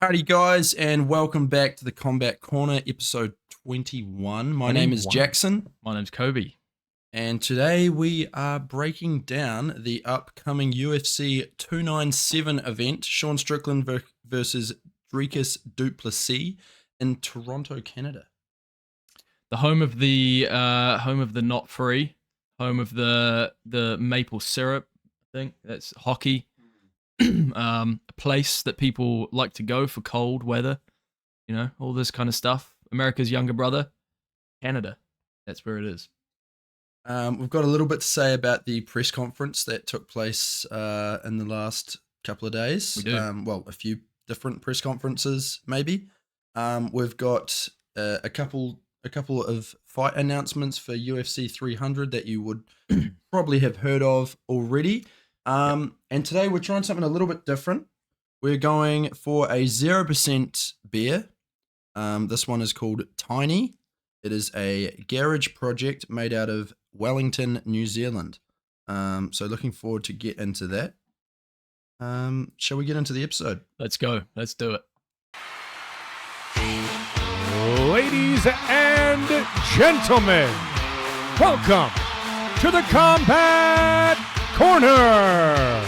Howdy, guys, and welcome back to the Combat Corner, episode 21. My name is Jackson. My name's Kobe. And today we are breaking down the upcoming UFC 297 event, Sean Strickland versus Dricus du Plessis in Toronto, Canada. The home of the not free, home of the maple syrup. I think that's hockey. A place that people like to go for cold weather, you know, all this kind of stuff. America's younger brother, Canada. That's where it is. We've got a little bit to say about the press conference that took place in the last couple of days. We do. Well, a few different press conferences, maybe. We've got a couple of fight announcements for UFC 300 that you would probably have heard of already. And today we're trying something a little bit different. We're going for a 0% beer. This one is called Tiny. It is a garage project made out of Wellington, New Zealand. So looking forward to get into that. Shall we get into the episode? Let's go. Let's do it. Ladies and gentlemen, welcome to the Combat Corner.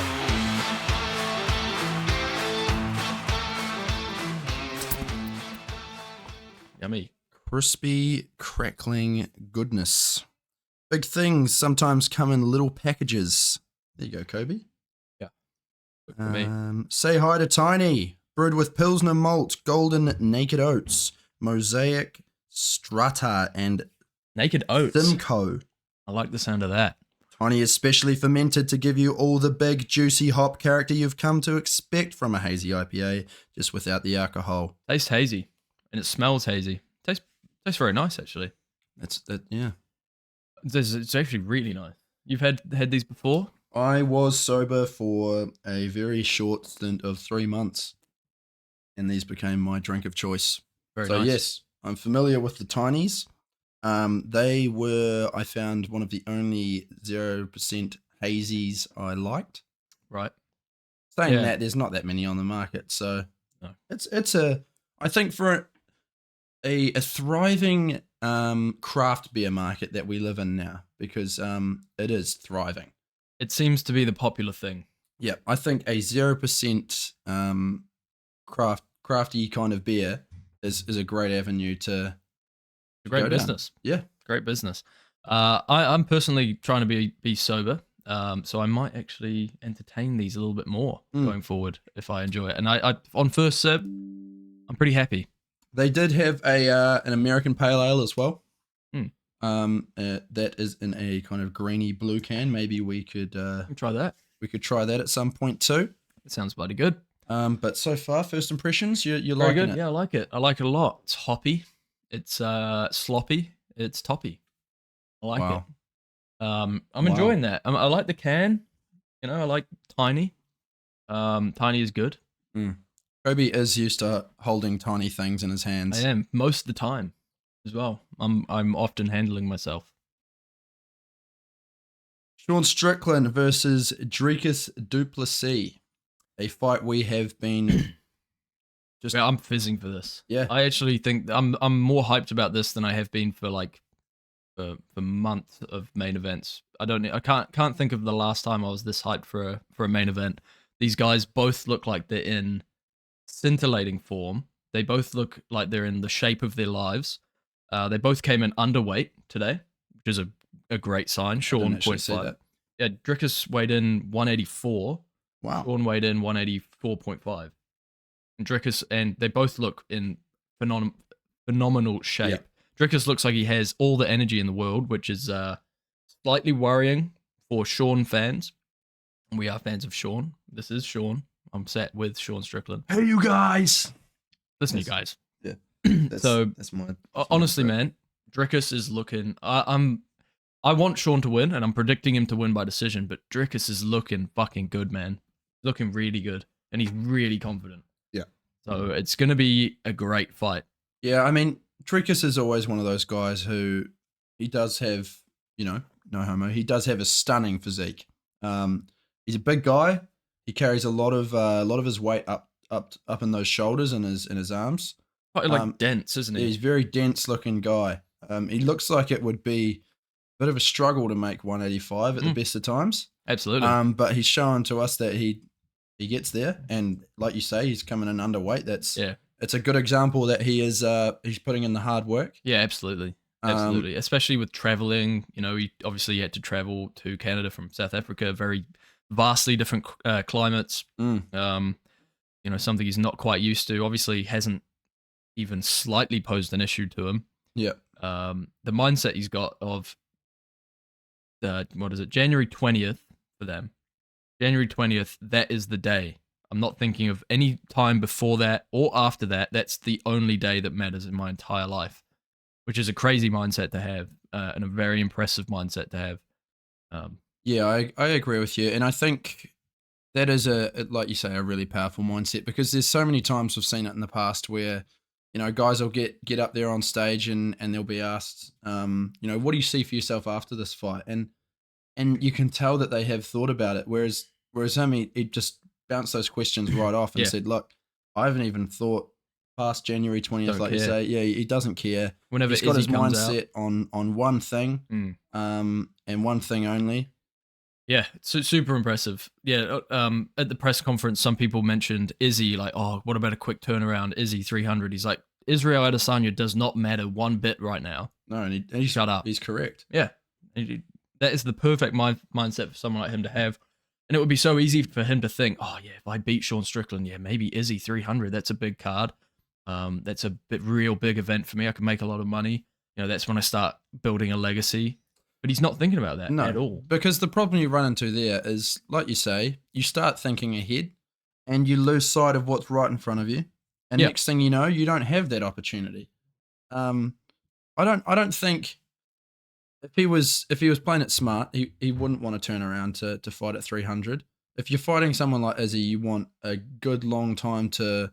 Yummy. Crispy, crackling goodness. Big things sometimes come in little packages. There you go, Kobe. Yeah. Good for me. Say hi to Tiny. Brewed with Pilsner malt, golden naked oats, mosaic strata, and Naked oats. Simcoe. I like the sound of that. Tiny is specially fermented to give you all the big, juicy hop character you've come to expect from a hazy IPA, just without the alcohol. Tastes hazy, and it smells hazy. Tastes very nice, actually. Yeah. It's actually really nice. You've had these before? I was sober for a very short stint of 3 months, and these became my drink of choice. Very So nice. yes, I'm familiar with the Tinies. They were, I found, one of the only 0% hazies I liked. Right. Saying that, there's not that many on the market, so No. it's I think for a thriving craft beer market that we live in now, because it is thriving. It seems to be the popular thing. Yeah, I think a 0% crafty kind of beer is a great avenue to It's a great go down. business. Yeah. Great business. I'm personally trying to be sober, so I might actually entertain these a little bit more going forward if I enjoy it. And I on first sip, I'm pretty happy. They did have an American Pale Ale as well. Hmm. That is in a kind of greeny blue can. Maybe we could Try that. try that at some point too. It sounds bloody good. But so far, first impressions, you're Very liking good. it. Yeah, I like it. I like it a lot. It's hoppy. It's sloppy. It's toppy. I like Wow. it. I'm Wow. enjoying that. I like the can. You know, I like Tiny. Tiny is good. Kobe is used to holding tiny things in his hands. I am most of the time as well. I'm often handling myself. Sean Strickland versus Dricus du Plessis, a fight we have been just Yeah, I'm fizzing for this. yeah. I actually think I'm more hyped about this than I have been for months of main events. I can't think of the last time I was this hyped for a main event. These guys both look like they're in scintillating form. They both look like they're in the shape of their lives. They both came in underweight today, which is a great sign. Sean actually see 0.5. that. Yeah, Dricus weighed in 184. Wow. Sean weighed in 184.5. And Dricus, and they both look in phenomenal shape. Yeah. Dricus looks like he has all the energy in the world, which is slightly worrying for Sean fans. We are fans of Sean. This is Sean. I'm sat with Sean Strickland. Hey, you guys. Listen, you guys. Yeah. That's my Honestly, man, Dricus is looking. I want Sean to win, and I'm predicting him to win by decision. But Dricus is looking fucking good, man. Looking really good, and he's really confident. Yeah. So it's gonna be a great fight. Yeah, I mean, Dricus is always one of those guys who he does have, no homo. He does have a stunning physique. He's a big guy. He carries a lot of his weight up up in those shoulders and his arms. Quite like dense, isn't he? He's a very dense looking guy. He looks like it would be a bit of a struggle to make 185 at the best of times. Absolutely. But he's shown to us that he gets there, and like you say, he's coming in underweight. It's a good example that he's putting in the hard work. Yeah, absolutely. Absolutely. Especially with traveling, he obviously had to travel to Canada from South Africa, very vastly different climates. Something he's not quite used to. Obviously hasn't even slightly posed an issue to him. Yeah. The mindset he's got of January 20th for them. January 20th, that is the day. I'm not thinking of any time before that or after that. That's the only day that matters in my entire life, which is a crazy mindset to have and a very impressive mindset to have. Yeah, I agree with you. And I think that is like you say, a really powerful mindset, because there's so many times we've seen it in the past where, guys will get up there on stage and they'll be asked, what do you see for yourself after this fight? And you can tell that they have thought about it. Whereas him, he just bounced those questions right off and said, look, I haven't even thought past January 20th, Don't like care. you say. Yeah, he doesn't care. Whenever he's got Izzy his comes mindset on one thing, and one thing only. Yeah, it's super impressive. Yeah, at the press conference, some people mentioned Izzy, like, oh, what about a quick turnaround? Izzy 300. He's like, Israel Adesanya does not matter one bit right now. No, and he's shut up. He's correct. Yeah, that is the perfect mindset for someone like him to have. And it would be so easy for him to think, oh, yeah, if I beat Sean Strickland, yeah, maybe Izzy 300. That's a big card. That's a real big event for me. I could make a lot of money. That's when I start building a legacy. But he's not thinking about that at all. Because the problem you run into there is, like you say, you start thinking ahead and you lose sight of what's right in front of you. And next thing you know, you don't have that opportunity. I don't think if he was playing it smart, he wouldn't want to turn around to fight at 300. If you're fighting someone like Izzy, you want a good long time to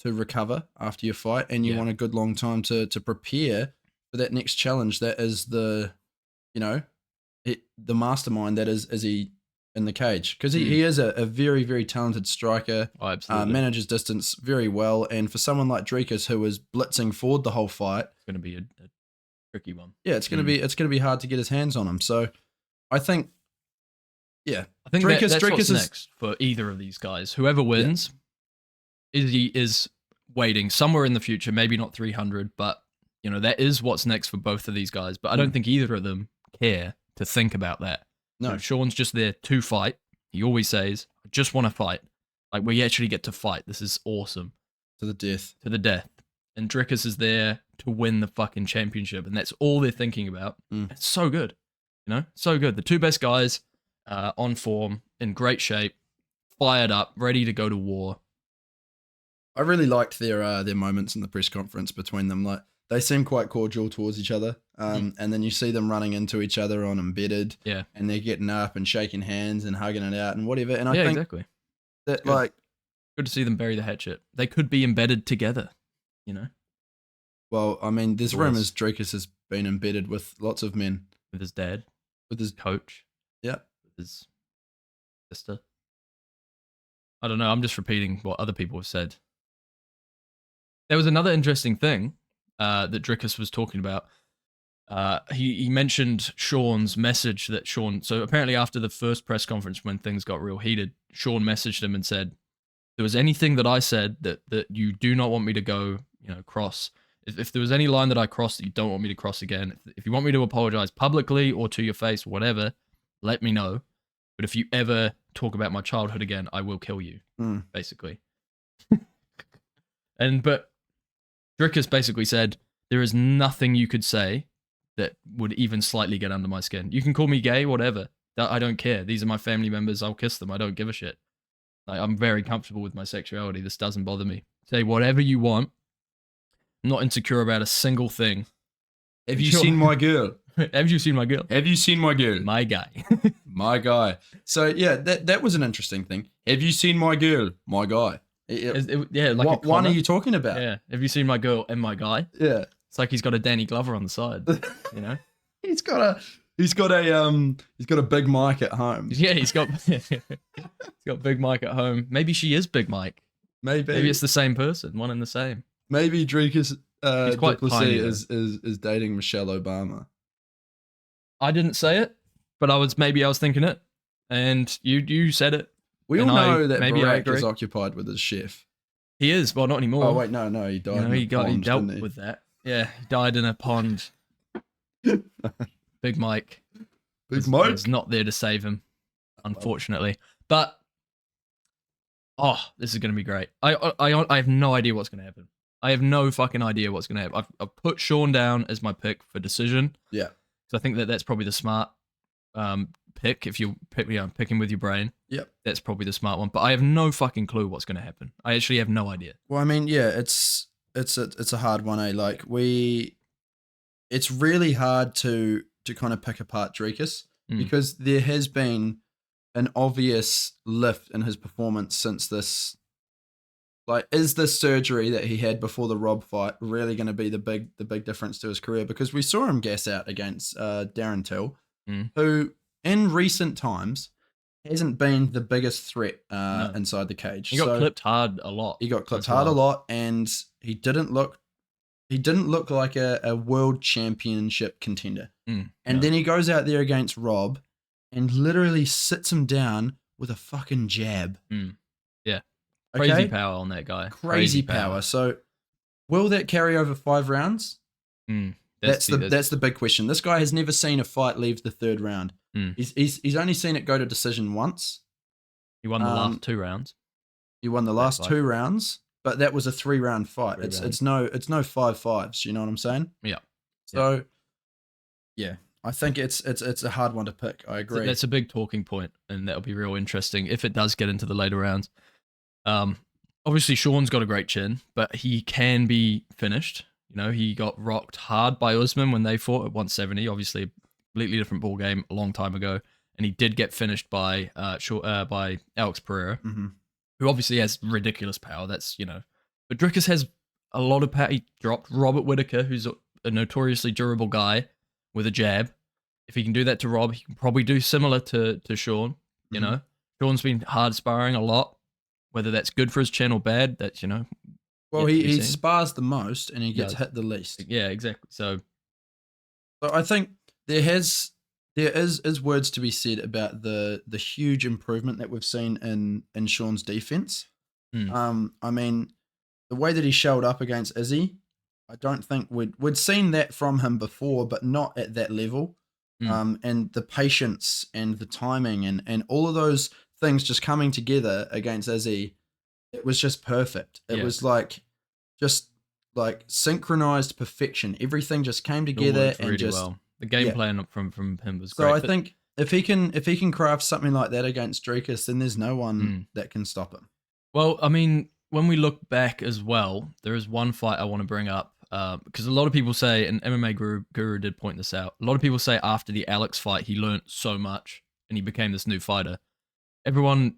recover after your fight, and you want a good long time to prepare for that next challenge. That is the mastermind that is Izzy in the cage, because he is a very, very talented striker. Oh, absolutely. Manages distance very well, and for someone like Dricus, who was blitzing forward the whole fight, it's going to be a tricky one. Yeah, it's going to be hard to get his hands on him. So, I think Dricus, that's what's next for either of these guys. Whoever wins, Izzy is waiting somewhere in the future. Maybe not 300, but that is what's next for both of these guys. But I don't think either of them care to think about that. No, Sean's just there to fight. He always says, I just want to fight. Like, we actually get to fight. This is awesome. To the death. To the death. And Dricus is there to win the fucking championship. And that's all they're thinking about. It's so good. So good. The two best guys on form, in great shape, fired up, ready to go to war. I really liked their moments in the press conference between them. Like, they seem quite cordial towards each other. And then you see them running into each other on Embedded. Yeah. And they're getting up and shaking hands and hugging it out and whatever. And I think exactly. that, good. Good to see them bury the hatchet. They could be embedded together, Well, I mean, there's rumors Dricus has been embedded with lots of men. With his dad. With his coach. Yeah. With his sister. I don't know. I'm just repeating what other people have said. There was another interesting thing that Dricus was talking about. He mentioned Sean's message that Sean... So apparently after the first press conference when things got real heated, Sean messaged him and said, there was anything that I said that you do not want me to go, cross. If there was any line that I crossed that you don't want me to cross again, if you want me to apologize publicly or to your face, whatever, let me know. But if you ever talk about my childhood again, I will kill you, basically. But Dricus basically said, there is nothing you could say that would even slightly get under my skin. You can call me gay, whatever. I don't care. These are my family members. I'll kiss them. I don't give a shit. Like, I'm very comfortable with my sexuality. This doesn't bother me. Say whatever you want. I'm not insecure about a single thing. Have you seen my girl? Have you seen my girl? Have you seen my girl? My guy. My guy. So, yeah, that was an interesting thing. Have you seen my girl? My guy. Like one are you talking about? Yeah. Have you seen my girl and my guy? Yeah. It's like he's got a Danny Glover on the side. He's got a big mic at home. Yeah, he's got Big Mike at home. Maybe she is Big Mike. Maybe it's the same person, one and the same. Maybe Dricus He's quite tiny, is dating Michelle Obama. I didn't say it, but I was thinking it, and you said it. We all And know that maybe I Barack agree. is occupied with his chef. He is. Well, not anymore. Oh wait, no, he died. He pond, dealt didn't he? with that. Yeah, he died in a pond. Big Mike. was not there to save him, unfortunately. But this is gonna be great. I have no idea what's gonna happen. I have no fucking idea what's gonna happen. I've put Sean down as my pick for decision. Yeah. So I think that's probably the smart pick if you picking with your brain. Yep. That's probably the smart one. But I have no fucking clue what's gonna happen. I actually have no idea. Well, I mean, yeah, it's a hard one, eh? Like it's really hard to kind of pick apart Dricus because there has been an obvious lift in his performance since this. Like, is this surgery that he had before the Rob fight really going to be the big difference to his career? Because we saw him gas out against Darren Till, who in recent times hasn't been the biggest threat inside the cage. He got clipped hard a lot. He got clipped hard a lot, and he didn't look like a world championship contender. Then he goes out there against Rob and literally sits him down with a fucking jab. Yeah. Okay? Crazy power on that guy. Crazy power. So will that carry over 5 rounds? That's the big question. This guy has never seen a fight leave the 3rd round. He's only seen it go to decision once. He won the last 2 rounds. He won the last 2 rounds, but that was a 3-round fight. It's no 5-5s. You know what I'm saying? Yeah. So yeah, I think it's a hard one to pick. I agree. That's a big talking point, and that'll be real interesting if it does get into the later rounds. Obviously Sean's got a great chin, but he can be finished. You know, he got rocked hard by Usman when they fought at 170. Obviously, a completely different ball game a long time ago, and he did get finished by Alex Pereira, who obviously has ridiculous power. That's but Dricus has a lot of power. He dropped Robert Whittaker, who's a notoriously durable guy, with a jab. If he can do that to Rob, he can probably do similar to Sean. You know, Sean's been hard sparring a lot. Whether that's good for his chin or bad, that's Well, he spars the most and he gets hit the least. Yeah, exactly. So I think there is words to be said about the huge improvement that we've seen in Sean's defense. I mean, the way that he showed up against Izzy, I don't think we'd seen that from him before, but not at that level. And the patience and the timing and all of those things just coming together against Izzy, it was just perfect. It was just synchronized perfection. Everything just came together and really just well. The game plan from him was so great. I think if he can craft something like that against Dricus, then there's no one that can stop him. Well, I mean, when we look back as well, there is one fight I want to bring up because a lot of people say, and MMA Guru did point this out, a lot of people say after the Alex fight, he learned so much and he became this new fighter. Everyone,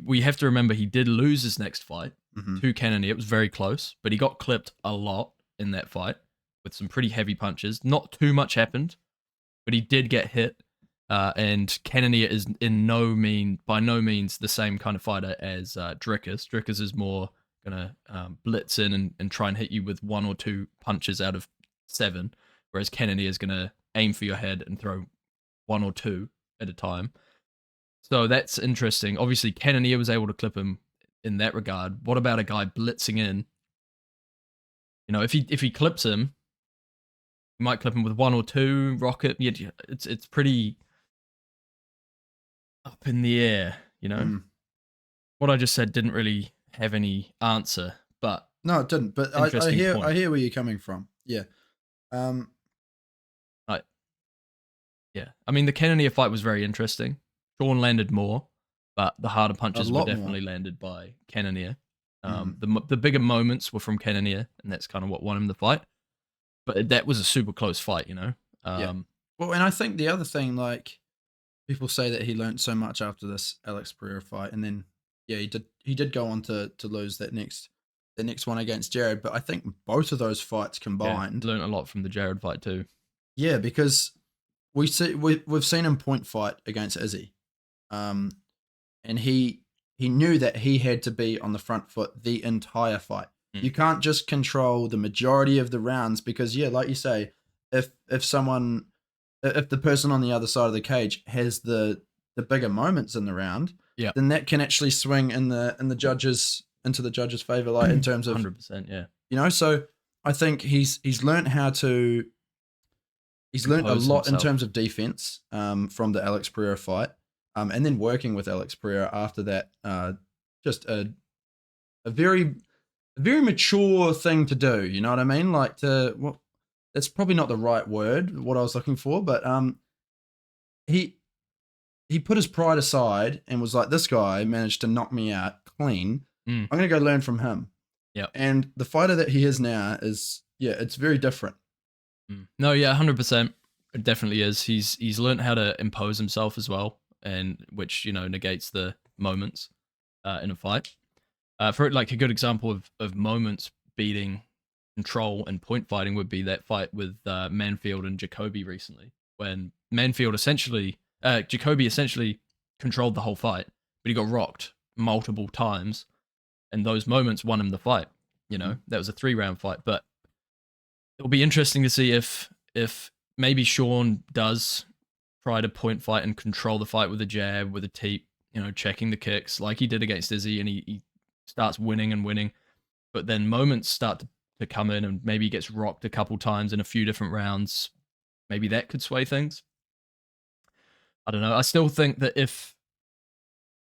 we have to remember he did lose his next fight to Cannonier. It was very close, but he got clipped a lot in that fight with some pretty heavy punches. Not too much happened, but he did get hit. And Cannonier is by no means the same kind of fighter as Dricus. Dricus is more gonna blitz in and try and hit you with 1 or 2 punches out of 7, whereas Cannonier is gonna aim for your head and throw 1 or 2 at a time. So that's interesting. Obviously, Cannonier was able to clip him in that regard. What about a guy blitzing in? If he clips him, he might clip him with 1 or 2 rocket. Yeah, it's pretty up in the air. What I just said didn't really have any answer, but no, it didn't. But I hear where you're coming from. Yeah. Yeah. I mean, the Cannonier fight was very interesting. Sean landed more, but the harder punches were definitely landed by Cannonier. The bigger moments were from Cannonier, and that's kind of what won him the fight. But that was a super close fight, Yeah. Well, and I think the other thing, people say that he learned so much after this Alex Pereira fight, and then he did go on to lose that next one against Jared. But I think both of those fights combined learned a lot from the Jared fight too. Yeah, because we've seen him point fight against Izzy. And he he knew that he had to be on the front foot the entire fight. You can't just control the majority of the rounds because, yeah, like you say, if the person on the other side of the cage has the bigger moments in the round, then that can actually swing into the judges' favor, like in terms of 100%, yeah. So I think he's learned a lot in terms of defense from the Alex Pereira fight, and then working with Alex Pereira after that, just a very mature thing to do. You know what I mean? Like that's probably not the right word, what I was looking for, but he put his pride aside and was like, this guy managed to knock me out clean. I'm going to go learn from him. Yeah. And the fighter that he is now is, it's very different. No, yeah, 100%. It definitely is. He's learned how to impose himself as well, and which, negates the moments in a fight. For like a good example of moments beating control and point fighting would be that fight with Manfield and Jacoby recently, when Jacoby essentially controlled the whole fight, but he got rocked multiple times, and those moments won him the fight. That was a 3-round fight, but it'll be interesting to see if maybe Sean does try to point fight and control the fight with a jab, with a teep, checking the kicks like he did against Izzy, and he starts winning and winning, but then moments start to come in, and maybe he gets rocked a couple times in a few different rounds. Maybe that could sway things. I don't know. I still think that if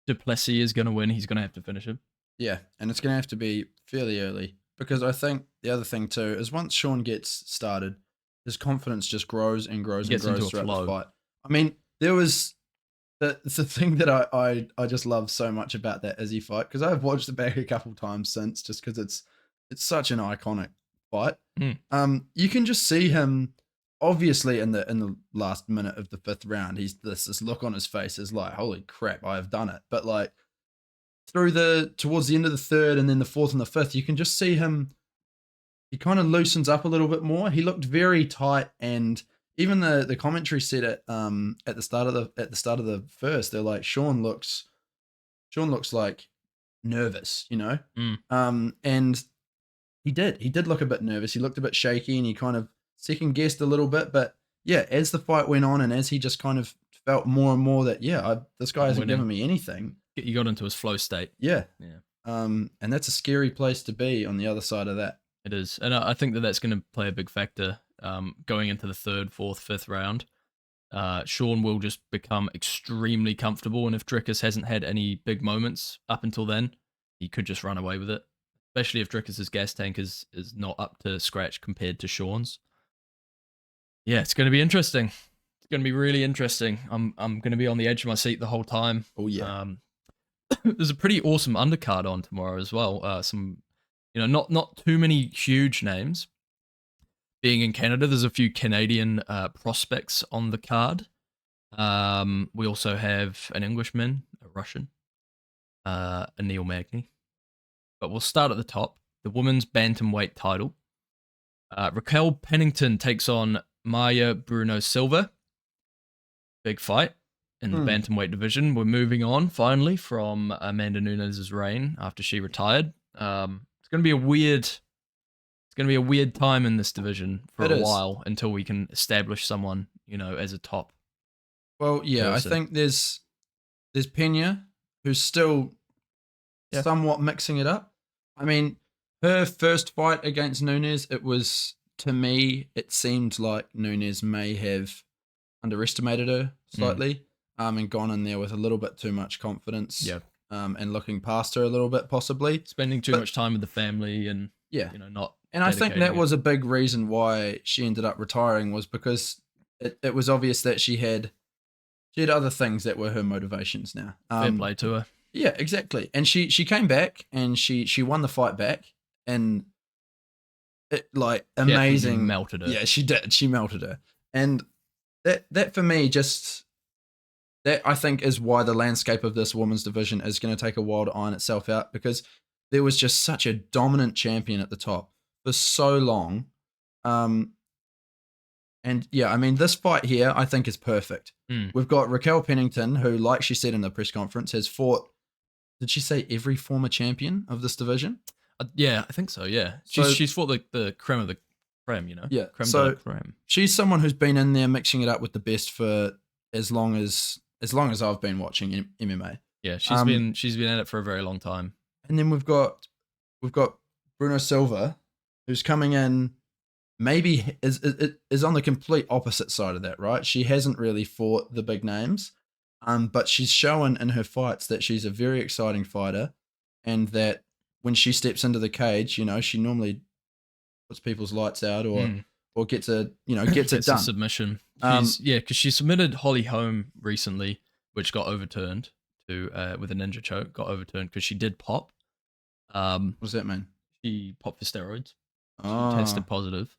Duplessis is going to win, he's going to have to finish him. Yeah, and it's going to have to be fairly early, because I think the other thing too is once Sean gets started, his confidence just grows and grows and grows throughout the fight. I mean, there was the thing that I just love so much about that Izzy fight, because I've watched it back a couple times since, just because it's such an iconic fight. You can just see him obviously in the last minute of the 5th round. He's this look on his face is like, holy crap, I have done it. But like towards the end of the 3rd and then the 4th and the 5th, you can just see him. He kind of loosens up a little bit more. He looked very tight, and even the commentary said it at the start of the first. They're like, Sean looks like nervous, and he did look a bit nervous. He looked a bit shaky, and he kind of second guessed a little bit. But yeah, as the fight went on, and as he just kind of felt more and more that this guy hasn't given me anything. He got into his flow state. Yeah. And that's a scary place to be on the other side of that. It is, and I think that's going to play a big factor going into the 3rd, 4th, 5th round. Sean will just become extremely comfortable, and if Drickus hasn't had any big moments up until then, he could just run away with it. Especially if Drickus' gas tank is not up to scratch compared to Sean's. Yeah, it's going to be interesting. It's going to be really interesting. I'm going to be on the edge of my seat the whole time. Oh yeah. There's a pretty awesome undercard on tomorrow as well. Some, not too many huge names. Being in Canada, there's a few Canadian prospects on the card. We also have an Englishman, a Russian, a Neil Magny. But we'll start at the top. The women's bantamweight title. Raquel Pennington takes on Maya Bruno Silva. Big fight in the bantamweight division. We're moving on finally from Amanda Nunes' reign after she retired. It's going to be a weird time in this division for a while until we can establish someone, as a top. Well, yeah, person. I think there's Pena, who's still somewhat mixing it up. I mean, her first fight against Nunes, to me, it seemed like Nunes may have underestimated her slightly. And gone in there with a little bit too much confidence. Yeah. And looking past her a little bit, possibly. Spending too much time with the family and, not. And I think that was a big reason why she ended up retiring, was because it was obvious that she had other things that were her motivations now. Fair play to her. Yeah, exactly. And she came back and she won the fight back, and it amazing. She melted her. Yeah, she did. She melted her. And that for me that I think is why the landscape of this women's division is going to take a while to iron itself out, because there was just such a dominant champion at the top for so long. And yeah, I mean, this fight here, I think is perfect. We've got Raquel Pennington, who, like she said in the press conference, has fought did she say every former champion of this division? Yeah, I think so. Yeah, So- she's fought the creme of the creme. You know. Yeah, Creme so- de la creme. She's someone who's been in there mixing it up with the best for as long as I've been watching MMA. Yeah, Um, she's been at it for a very long time. And then we've got Bruno Silva, who's coming in. Maybe is on the complete opposite side of that, right? She hasn't really fought the big names, but she's shown in her fights that she's a very exciting fighter, and that when she steps into the cage, you know, she normally puts people's lights out or gets it Gets a done. submission. Um, Because she submitted Holly Holm recently, which got overturned with a ninja choke. Got overturned because she did pop. What does that mean? She popped for steroids. She Oh, tested positive,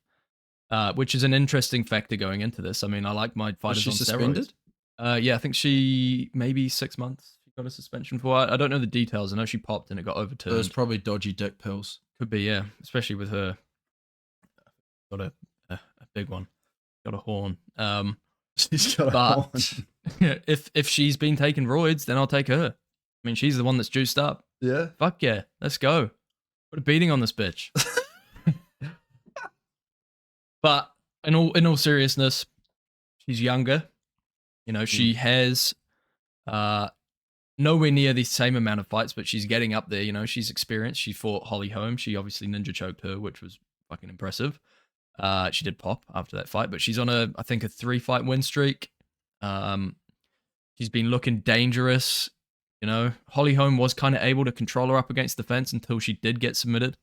which is an interesting factor going into this. I mean, I like my was fighters she on suspended? steroids. Yeah, I think she maybe 6 months. She got a suspension for it. I don't know the details. I know she popped and it got overturned. Those probably dodgy dick pills. Could be, yeah, especially with her. Got a big one. Got a horn. She's got a But horn. if she's been taking roids, then I'll take her. I mean, she's the one that's juiced up. Yeah. Fuck yeah, let's go. Put a beating on this bitch. But in all seriousness, she's younger. You know, she has nowhere near the same amount of fights, but she's getting up there. You know, she's experienced. She fought Holly Holm. She obviously ninja choked her, which was fucking impressive. She did pop after that fight, but she's on I think a 3-fight win streak. She's been looking dangerous. You know, Holly Holm was kind of able to control her up against the fence until she did get submitted,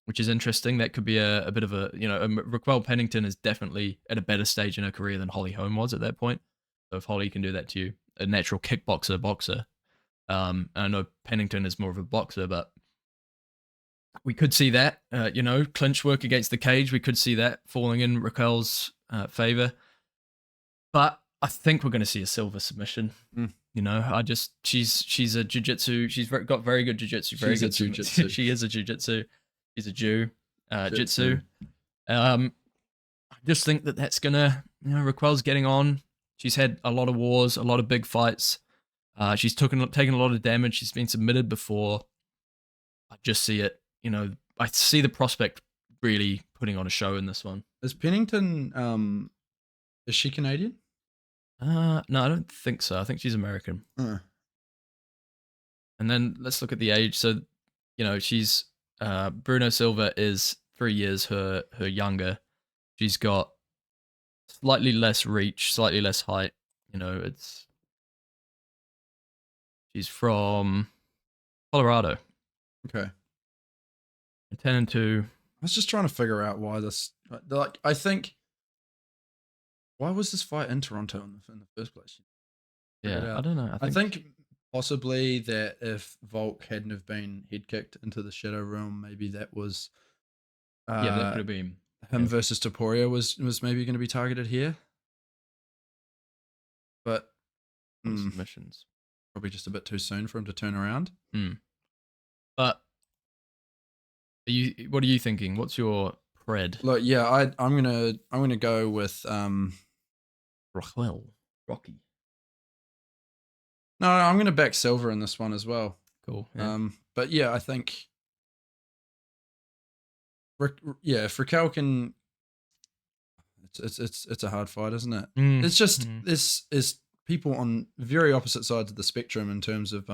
which is interesting. That could be a bit of a, you know, Raquel Pennington is definitely at a better stage in her career than Holly Holm was at that point. So if Holly can do that to you, a natural boxer. And I know Pennington is more of a boxer, but we could see that, you know, clinch work against the cage. We could see that falling in Raquel's favor. But I think we're going to see a Silva submission. You know, she's a jiu-jitsu. She's got very good jiu-jitsu. Very She's a good jiu-jitsu. She is a jiu-jitsu. She's a Jew. Jitsu. I just think that's gonna, you know, Raquel's getting on. She's had a lot of wars, a lot of big fights. She's taken a lot of damage. She's been submitted before. I just see it. You know, I see the prospect really putting on a show in this one. Is Pennington? Is she Canadian? No, I don't think so. I think she's American. And then let's look at the age. So, you know, she's Bruno Silva is 3 years her younger. She's got slightly less reach, slightly less height. You know, she's from Colorado. Okay. 10-2. I was just trying to figure out why this. Like, I think. Why was this fight in Toronto in the first place? Figure it Yeah, out. I don't know. I think possibly that if Volk hadn't have been head kicked into the Shadow Realm, maybe that was. yeah, that could have been Him yeah. versus Taporia was maybe going to be targeted here, but submissions. probably just a bit too soon for him to turn around. But what are you thinking? What's your pred? Look, yeah, I'm gonna go with Raquel. Rocky. No, I'm gonna back Silver in this one as well. Cool. Yeah. But yeah, I think if Raquel can, it's a hard fight, isn't it? It's just this is people on very opposite sides of the spectrum in terms of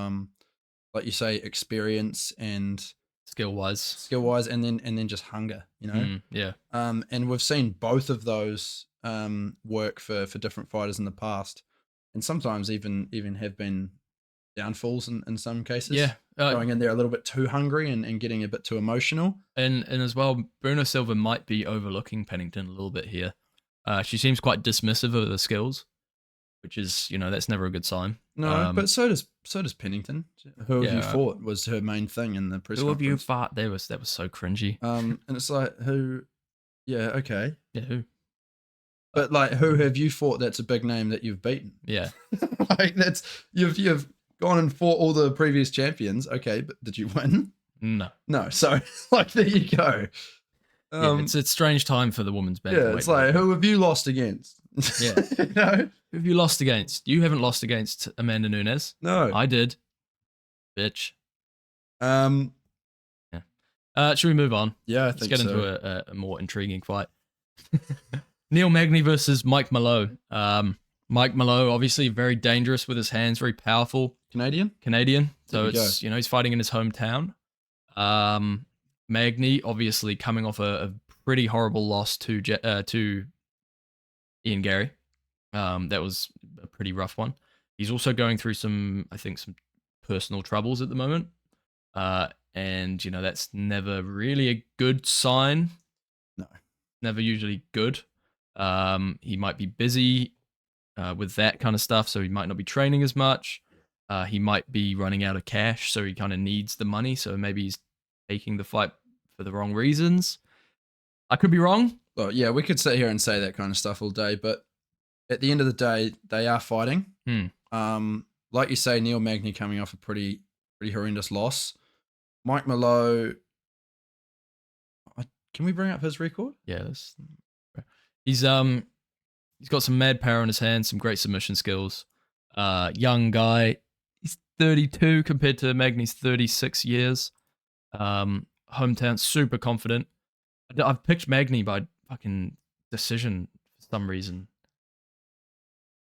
like you say, experience and skill wise, and then just hunger, you know. Yeah. And we've seen both of those work for different fighters in the past, and sometimes even have been downfalls in some cases. Yeah. Going in there a little bit too hungry and getting a bit too emotional. And as well, Bruno Silva might be overlooking Pennington a little bit here. She seems quite dismissive of the skills, which is, you know, that's never a good sign. No, but so does Pennington. Who have you Yeah. fought was her main thing in the press Who have you conference. fought? That was so cringy. And it's like who? Yeah, okay. Yeah, who? But like, who have you fought that's a big name that you've beaten? Yeah. Like that's you've gone and fought all the previous champions. Okay, but did you win? No. No. So like, there you go. Yeah, it's a strange time for the women's bantamweight. Yeah, it's like, who have you lost against? Yeah. You know? Who have you lost against? You haven't lost against Amanda Nunes. No. I did. bitch. Um, Should we move on? yeah, I Let's think get so. into a more intriguing fight. Neil Magny versus Mike Mallow. Mike Mallow, obviously very dangerous with his hands, very powerful. Canadian. So There we it's, he's fighting in his hometown. Magny, obviously coming off a pretty horrible loss to Ian Gary. That was a pretty rough one. He's also going through some personal troubles at the moment. And, that's never really a good sign. No. Never usually good. He might be busy with that kind of stuff, so he might not be training as much. He might be running out of cash, so he kind of needs the money, so maybe he's taking the fight for the wrong reasons. I could be wrong. Well, yeah, we could sit here and say that kind of stuff all day, but at the end of the day, they are fighting. Like you say, Neil Magny coming off a pretty horrendous loss. Mike Mallow, can we bring up his record? Yeah, he's got some mad power in his hands, some great submission skills. Young guy, he's 32 compared to Magny's 36 years. Hometown, super confident. I've picked Magny by fucking decision for some reason.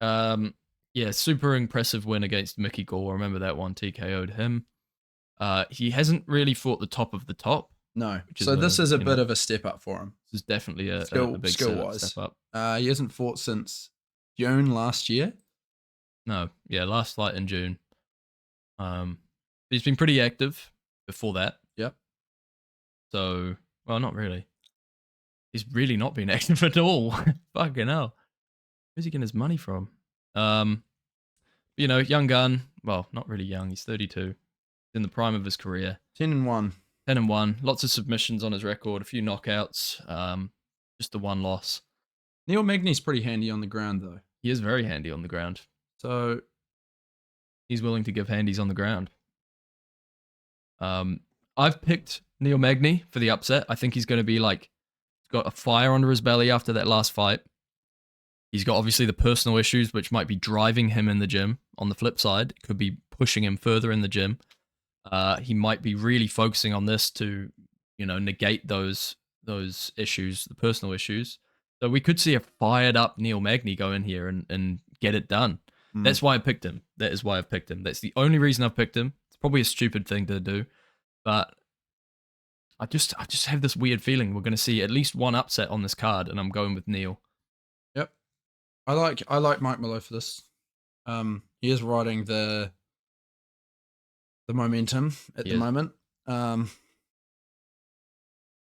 Yeah, super impressive win against Mickey Gall. I remember that one, TKO'd him. He hasn't really fought the top of the top. No. So this is a bit of a step up for him. This is definitely a big skill-wise. step up. He hasn't fought since June last year. No, yeah, last fight in June. He's been pretty active before that. Yep. So, well, not really. He's really not been active at all. Fucking hell. Where's he getting his money from? Young gun. Well, not really young. He's 32. He's in the prime of his career. 10-1. 10-1. Lots of submissions on his record. A few knockouts. Just the one loss. Neil Magny's pretty handy on the ground, though. He is very handy on the ground. So he's willing to give handies on the ground. I've picked Neil Magny for the upset. I think he's going to be got a fire under his belly after that last fight. He's got obviously the personal issues, which might be driving him in the gym. On the flip side, it could be pushing him further in the gym. He might be really focusing on this to, negate those issues, the personal issues. So we could see a fired up Neil Magny go in here and get it done. That's why I picked him. That is why I've picked him. That's the only reason I've picked him. It's probably a stupid thing to do, but I just have this weird feeling we're going to see at least one upset on this card, and I'm going with Neil. Yep. I like Mike Mallow for this. He is riding the momentum at the moment. But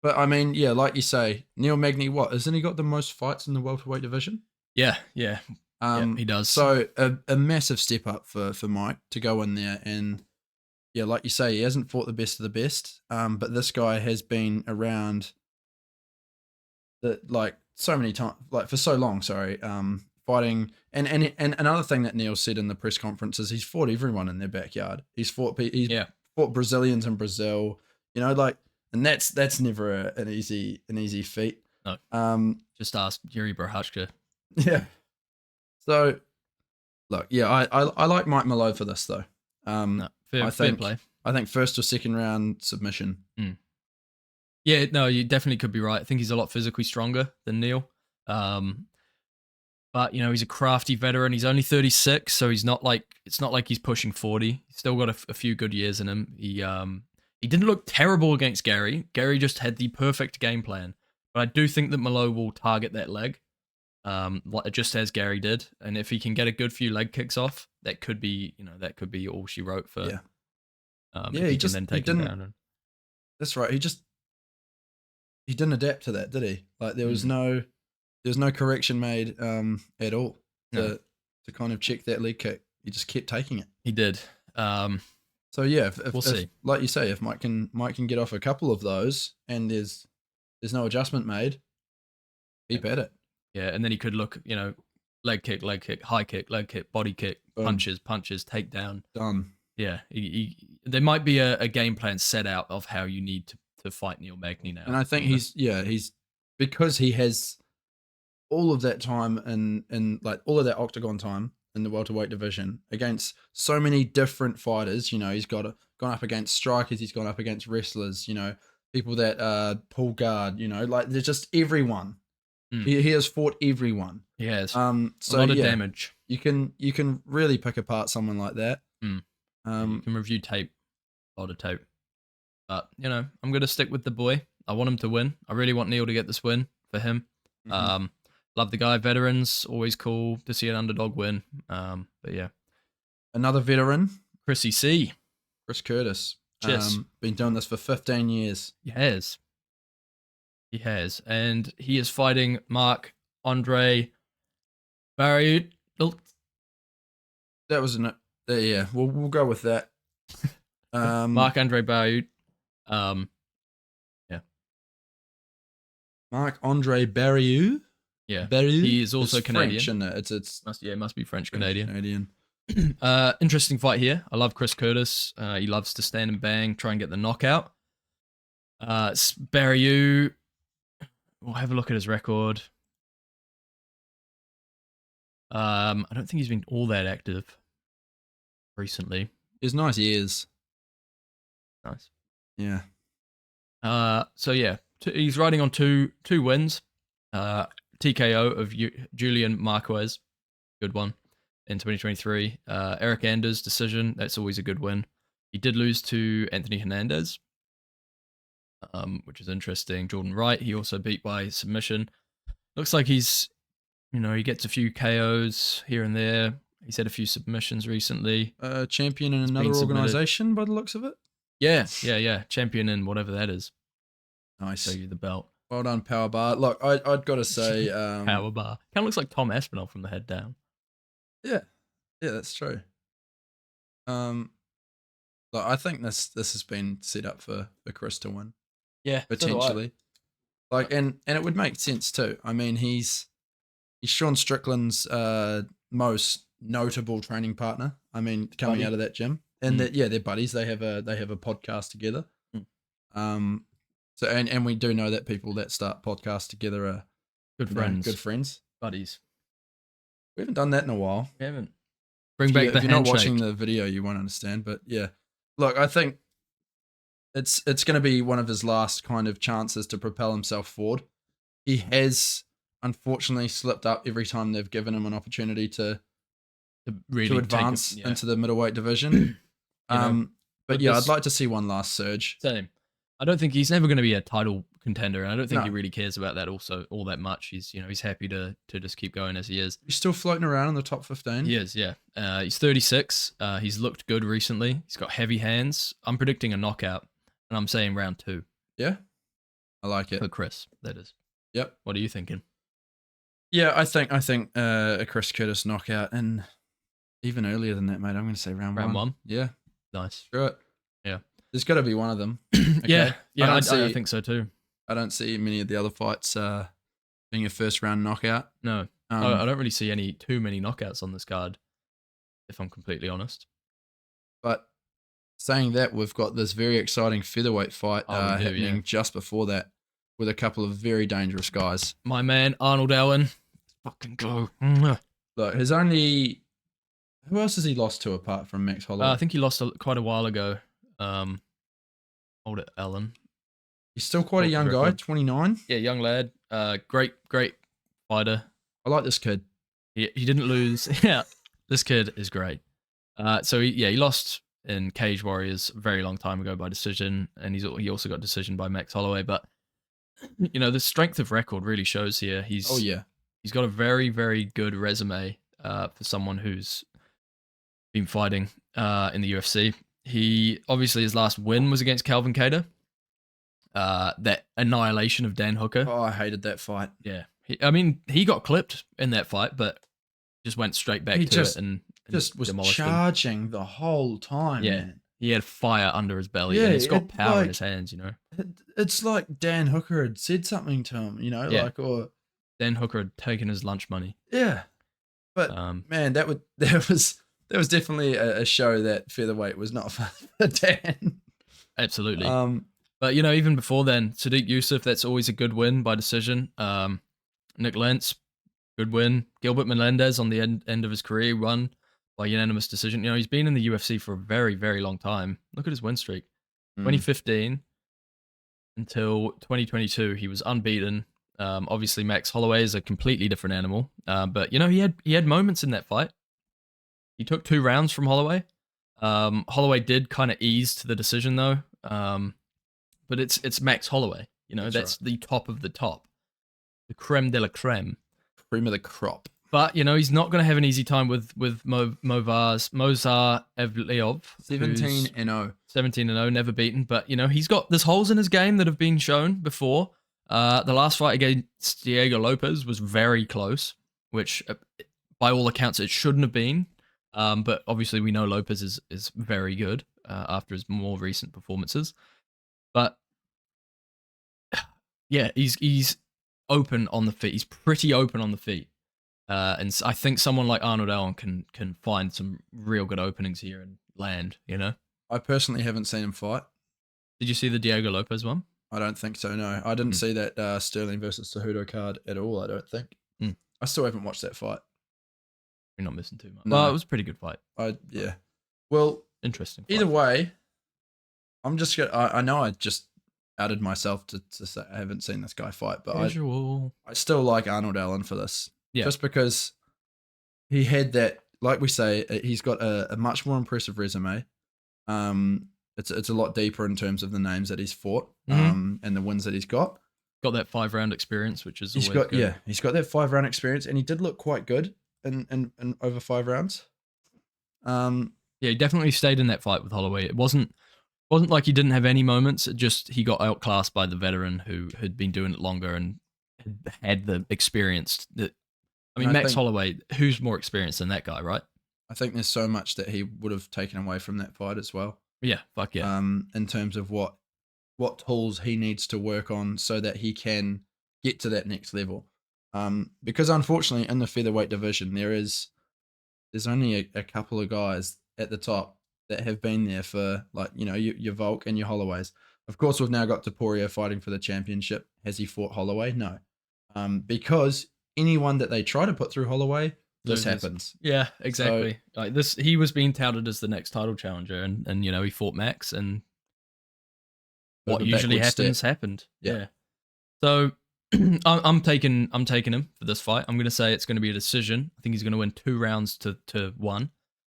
I mean, yeah, like you say, Neil Magny, isn't he got the most fights in the welterweight division? Yeah. He does. So a massive step up for Mike to go in there, and yeah, like you say, he hasn't fought the best of the best. But this guy has been around so many times, for so long. Sorry, fighting. And another thing that Neil said in the press conference is he's fought everyone in their backyard. He's fought Brazilians in Brazil. And that's never an easy feat. No. Just ask Yuri Prochazka. Yeah. So, look, yeah, I like Mike Mallow for this though. Fair play. I think first or second round submission. Yeah, no, you definitely could be right. I think he's a lot physically stronger than Neil. But he's a crafty veteran. He's only 36, so it's not like he's pushing 40. He's still got a few good years in him. He didn't look terrible against Gary. Gary just had the perfect game plan. But I do think that Mallow will target that leg, just as Gary did. And if he can get a good few leg kicks off, that could be all she wrote for. Yeah. He can then take him down. That's right. He didn't adapt to that, did he? There was no correction made at all to kind of check that leg kick. He just kept taking it. He did. So yeah, we'll see. Like you say, if Mike can get off a couple of those, and there's no adjustment made, keep at it. Yeah, and then he could look, leg kick, high kick, leg kick, body kick, Boom. punches, takedown. Done. Yeah, there might be a game plan set out of how you need to fight Neil Magny now. And I think he's because he has all of that time and all of that octagon time. in the welterweight division against so many different fighters. You know, he's gone up against strikers, he's gone up against wrestlers, you know, people that pull guard, you know, like there's just everyone. He has fought everyone. He has. So a lot of damage. You can really pick apart someone like that. You can review tape, a lot of tape. But you know, I'm gonna stick with the boy. I want him to win. I really want Neil to get this win for him. Love the guy. Veterans, always cool to see an underdog win. But yeah, another veteran, Chrissy C. Chris Curtis. Cheers. Been doing this for 15 years. He has. And he is fighting Marc-Andre Barriault. That was yeah. We'll go with that. Marc-Andre Barriault. Yeah. Marc-Andre Barriault. Yeah. Barriault. He is also it's Canadian. French, isn't it? It must be French Canadian. Canadian. Interesting fight here. I love Chris Curtis. He loves to stand and bang, try and get the knockout. Barriault. We'll have a look at his record. I don't think he's been all that active recently. His nice ears. Nice. Yeah. So yeah, he's riding on two wins. TKO of Julian Marquez, good one in 2023. Eric Anders decision. That's always a good win. He did lose to Anthony Hernandez. Which is interesting. Jordan Wright, he also beat by submission. Looks like he's, you know, he gets a few KOs here and there. He's had a few submissions recently. Champion in another organization by the looks of it. Yeah. Champion in whatever that is. Nice. Show you the belt. Well done, Power Bar. Look, I'd got to say... Power Bar. Kind of looks like Tom Aspinall from the head down. Yeah, that's true. Look, I think this has been set up for Chris to win. Yeah, potentially. So like, and it would make sense too. I mean, he's Sean Strickland's most notable training partner. I mean, coming out of that gym, and they're buddies. They have a podcast together. So and we do know that people that start podcasts together are good friends. Good friends, buddies. We haven't done that in a while. We haven't. Bring back the handshake. If you're not watching the video, you won't understand. But yeah, look, I think it's going to be one of his last kind of chances to propel himself forward. He has unfortunately slipped up every time they've given him an opportunity to really advance into the middleweight division. But yeah, I'd like to see one last surge. Same. I don't think he's never going to be a title contender, and I don't think he really cares about that also all that much. He's happy to just keep going as he is. He's still floating around in the top 15. He is, yeah. He's 36. He's looked good recently. He's got heavy hands. I'm predicting a knockout, and I'm saying round 2. Yeah, I like it. For Chris, that is. Yep. What are you thinking? Yeah, I think a Chris Curtis knockout, and even earlier than that, mate. I'm going to say round 1. Round 1? Yeah. Nice. Screw it. Yeah. There's got to be one of them. Okay? Yeah, I think so too. I don't see many of the other fights being a first round knockout. No, I don't really see too many knockouts on this card, if I'm completely honest. But saying that, we've got this very exciting featherweight fight happening just before that with a couple of very dangerous guys. My man, Arnold Allen. Fucking go. Look, who else has he lost to apart from Max Holloway? I think he lost quite a while ago. Hold it, Allen. He's still quite a young guy, 29. Yeah, young lad. Great fighter. I like this kid. He didn't lose. Yeah, this kid is great. So he lost in Cage Warriors a very long time ago by decision, and he also got decision by Max Holloway. But the strength of record really shows here. He's got a very, very good resume for someone who's been fighting in the UFC. He obviously his last win was against Calvin Kattar. That annihilation of Dan Hooker. Oh, I hated that fight. Yeah, he got clipped in that fight, but just went straight back to it and just was charging the whole time. Yeah, man. He had fire under his belly. Yeah, and he's got power in his hands. It's like Dan Hooker had said something to him. Or Dan Hooker had taken his lunch money. Yeah, but man, that was definitely a show that featherweight was not for Dan. Absolutely. But even before then, Sadiq Youssef, that's always a good win by decision. Nick Lentz, Good win. Gilbert Melendez on the end of his career won by unanimous decision. He's been in the UFC for a very, very long time. Look at his win streak. 2015 until 2022, he was unbeaten. Obviously, Max Holloway is a completely different animal. But he had moments in that fight. He took 2 rounds from Holloway. Holloway did kind of ease to the decision though. But it's Max Holloway. That's right. The top of the top, the creme de la creme, cream of the crop. But he's not going to have an easy time with Movsar Evliov. 17-0. 17-0, never beaten. But there's holes in his game that have been shown before. The last fight against Diego Lopez was very close, which by all accounts it shouldn't have been. But obviously we know Lopez is very good after his more recent performances. But yeah, he's open on the feet. He's pretty open on the feet. And I think someone like Arnold Allen can find some real good openings here and land, I personally haven't seen him fight. Did you see the Diego Lopez one? I don't think so, no. I didn't see that Sterling versus Cejudo card at all, I don't think. I still haven't watched that fight. You're not missing too much. No. Well, it was a pretty good fight. Yeah. Well, interesting fight. Either way, I'm just I know I just outed myself to say I haven't seen this guy fight, but I still like Arnold Allen for this. Yeah. Just because he had that, like we say, he's got a much more impressive resume. It's a lot deeper in terms of the names that he's fought, and the wins that he's got. Got that 5-round experience, which is always good. Yeah, he's got that 5-round experience, and he did look quite good in over 5 rounds. Yeah, he definitely stayed in that fight with Holloway. It wasn't like he didn't have any moments. It just he got outclassed by the veteran who had been doing it longer and had the experience. Max Holloway, who's more experienced than that guy, right? I think there's so much that he would have taken away from that fight as well. Yeah, fuck yeah. In terms of what tools he needs to work on so that he can get to that next level. Because unfortunately in the featherweight division there's only a couple of guys at the top that have been there for your Volk and your Holloways. Of course, we've now got Topuria fighting for the championship. Has he fought Holloway? No. Because anyone that they try to put through Holloway, this happens. Yeah, exactly. So, he was being touted as the next title challenger, and he fought Max, and what usually happened. Yeah. So I'm taking him for this fight. I'm going to say it's going to be a decision. I think he's going to win 2 rounds to 1.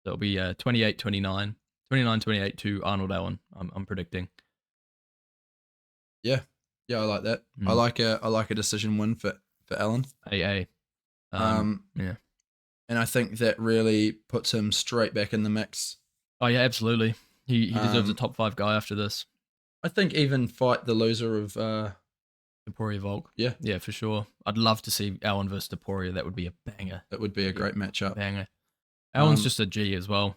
That'll be 28-29, 29-28 to Arnold Allen. I'm predicting. Yeah, I like that. I like a decision win for Allen. Yeah. And I think that really puts him straight back in the mix. Oh yeah, absolutely. He deserves a top 5 guy after this. I think even fight the loser of Topuria Volk. Yeah, for sure. I'd love to see Allen versus Topuria. That would be a banger. That would be a great matchup. Banger. Allen's just a G as well.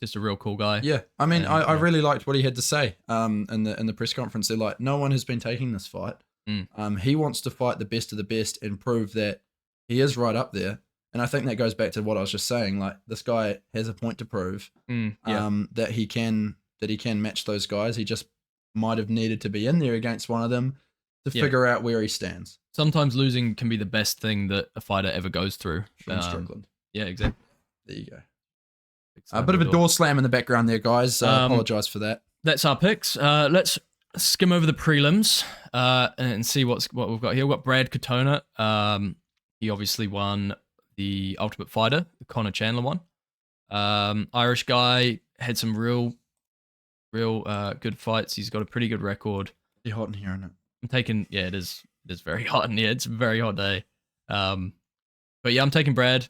Just a real cool guy. Yeah, I mean, I really liked what he had to say. In the press conference, they're like, no one has been taking this fight. He wants to fight the best of the best and prove that he is right up there. And I think that goes back to what I was just saying. Like, this guy has a point to prove. That he can match those guys. He just might have needed to be in there against one of them to figure out where he stands. Sometimes losing can be the best thing that a fighter ever goes through. Sean Strickland. Yeah, exactly. There you go. A bit of a door slam in the background there, guys. Apologize for that. That's our picks. Let's skim over the prelims and see what we've got here. We've got Brad Katona. He obviously won the Ultimate Fighter, the Conor Chandler one. Irish guy, had some real good fights. He's got a pretty good record. It's hot in here, isn't it? I'm taking, it is very hot in here. It's a very hot day. But yeah, I'm taking Brad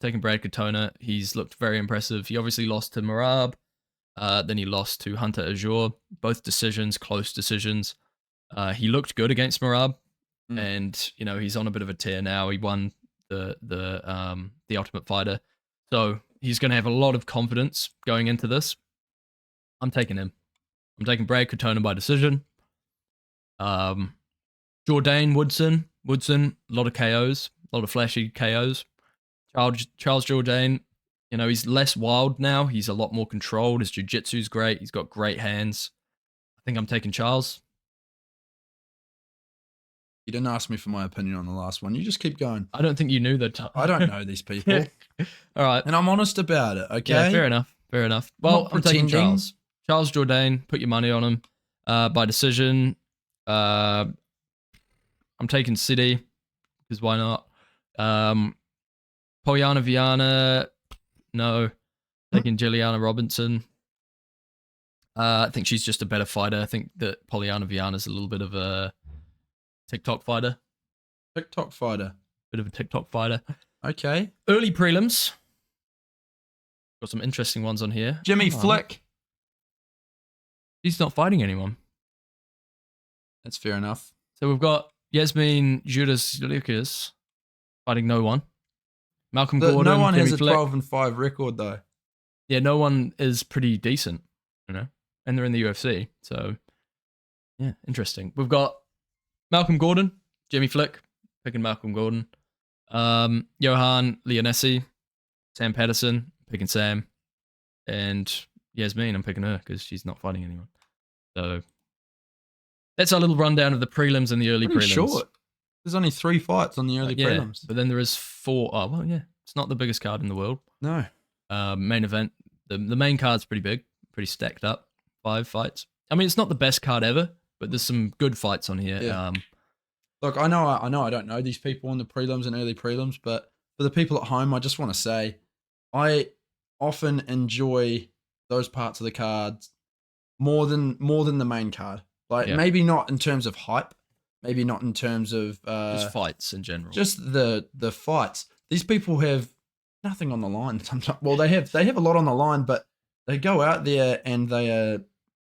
Katona. He's looked very impressive. He obviously lost to Merab. Then he lost to Hunter Azure. Both decisions, close decisions. He looked good against Merab. And, he's on a bit of a tear now. He won the Ultimate Fighter. So he's going to have a lot of confidence going into this. I'm taking him. I'm taking Brad Katona by decision. Jourdain Woodson, a lot of KOs, a lot of flashy KOs. Charles Jourdain, he's less wild now. He's a lot more controlled. His jiu-jitsu's great. He's got great hands. I think I'm taking Charles. You didn't ask me for my opinion on the last one. You just keep going. I don't think you knew that. I don't know these people. All right. And I'm honest about it, okay? Yeah, fair enough. Fair enough. Well, I'm taking pretending. Charles. Charles Jourdain, put your money on him. By decision. I'm taking City, because why not? Polyana Viana, no. Taking Juliana Robinson. I think she's just a better fighter. I think that Polyana Viana's a little bit of a TikTok fighter. TikTok fighter. Bit of a TikTok fighter. Okay. Early prelims. Got some interesting ones on here. Jimmy Come on. Flick. He's not fighting anyone. That's fair enough. So we've got Yasmin Judas Lucas fighting no one. Malcolm Gordon. No one Jimmy has a Flick. 12-5 record, though. Yeah, no one is pretty decent, you know, and they're in the UFC. So, yeah, interesting. We've got Malcolm Gordon, Jimmy Flick, picking Malcolm Gordon. Johan Leonesi, Sam Patterson, picking Sam. And Yasmin, I'm picking her because she's not fighting anyone. So, that's our little rundown of the prelims and the early Pretty prelims. short. There's only 3 fights on the early prelims. But then there is 4. Oh, well, yeah. It's not the biggest card in the world. No. Main event. The main card's pretty big, pretty stacked up. 5 fights. I mean, it's not the best card ever, but there's some good fights on here. Yeah. Look, I know I don't know these people in the prelims and early prelims, but for the people at home, I just want to say I often enjoy those parts of the cards more than the main card. Like maybe not in terms of hype, maybe not in terms of just fights in general. Just the fights. These people have nothing on the line sometimes. Well, they have a lot on the line, but they go out there and they're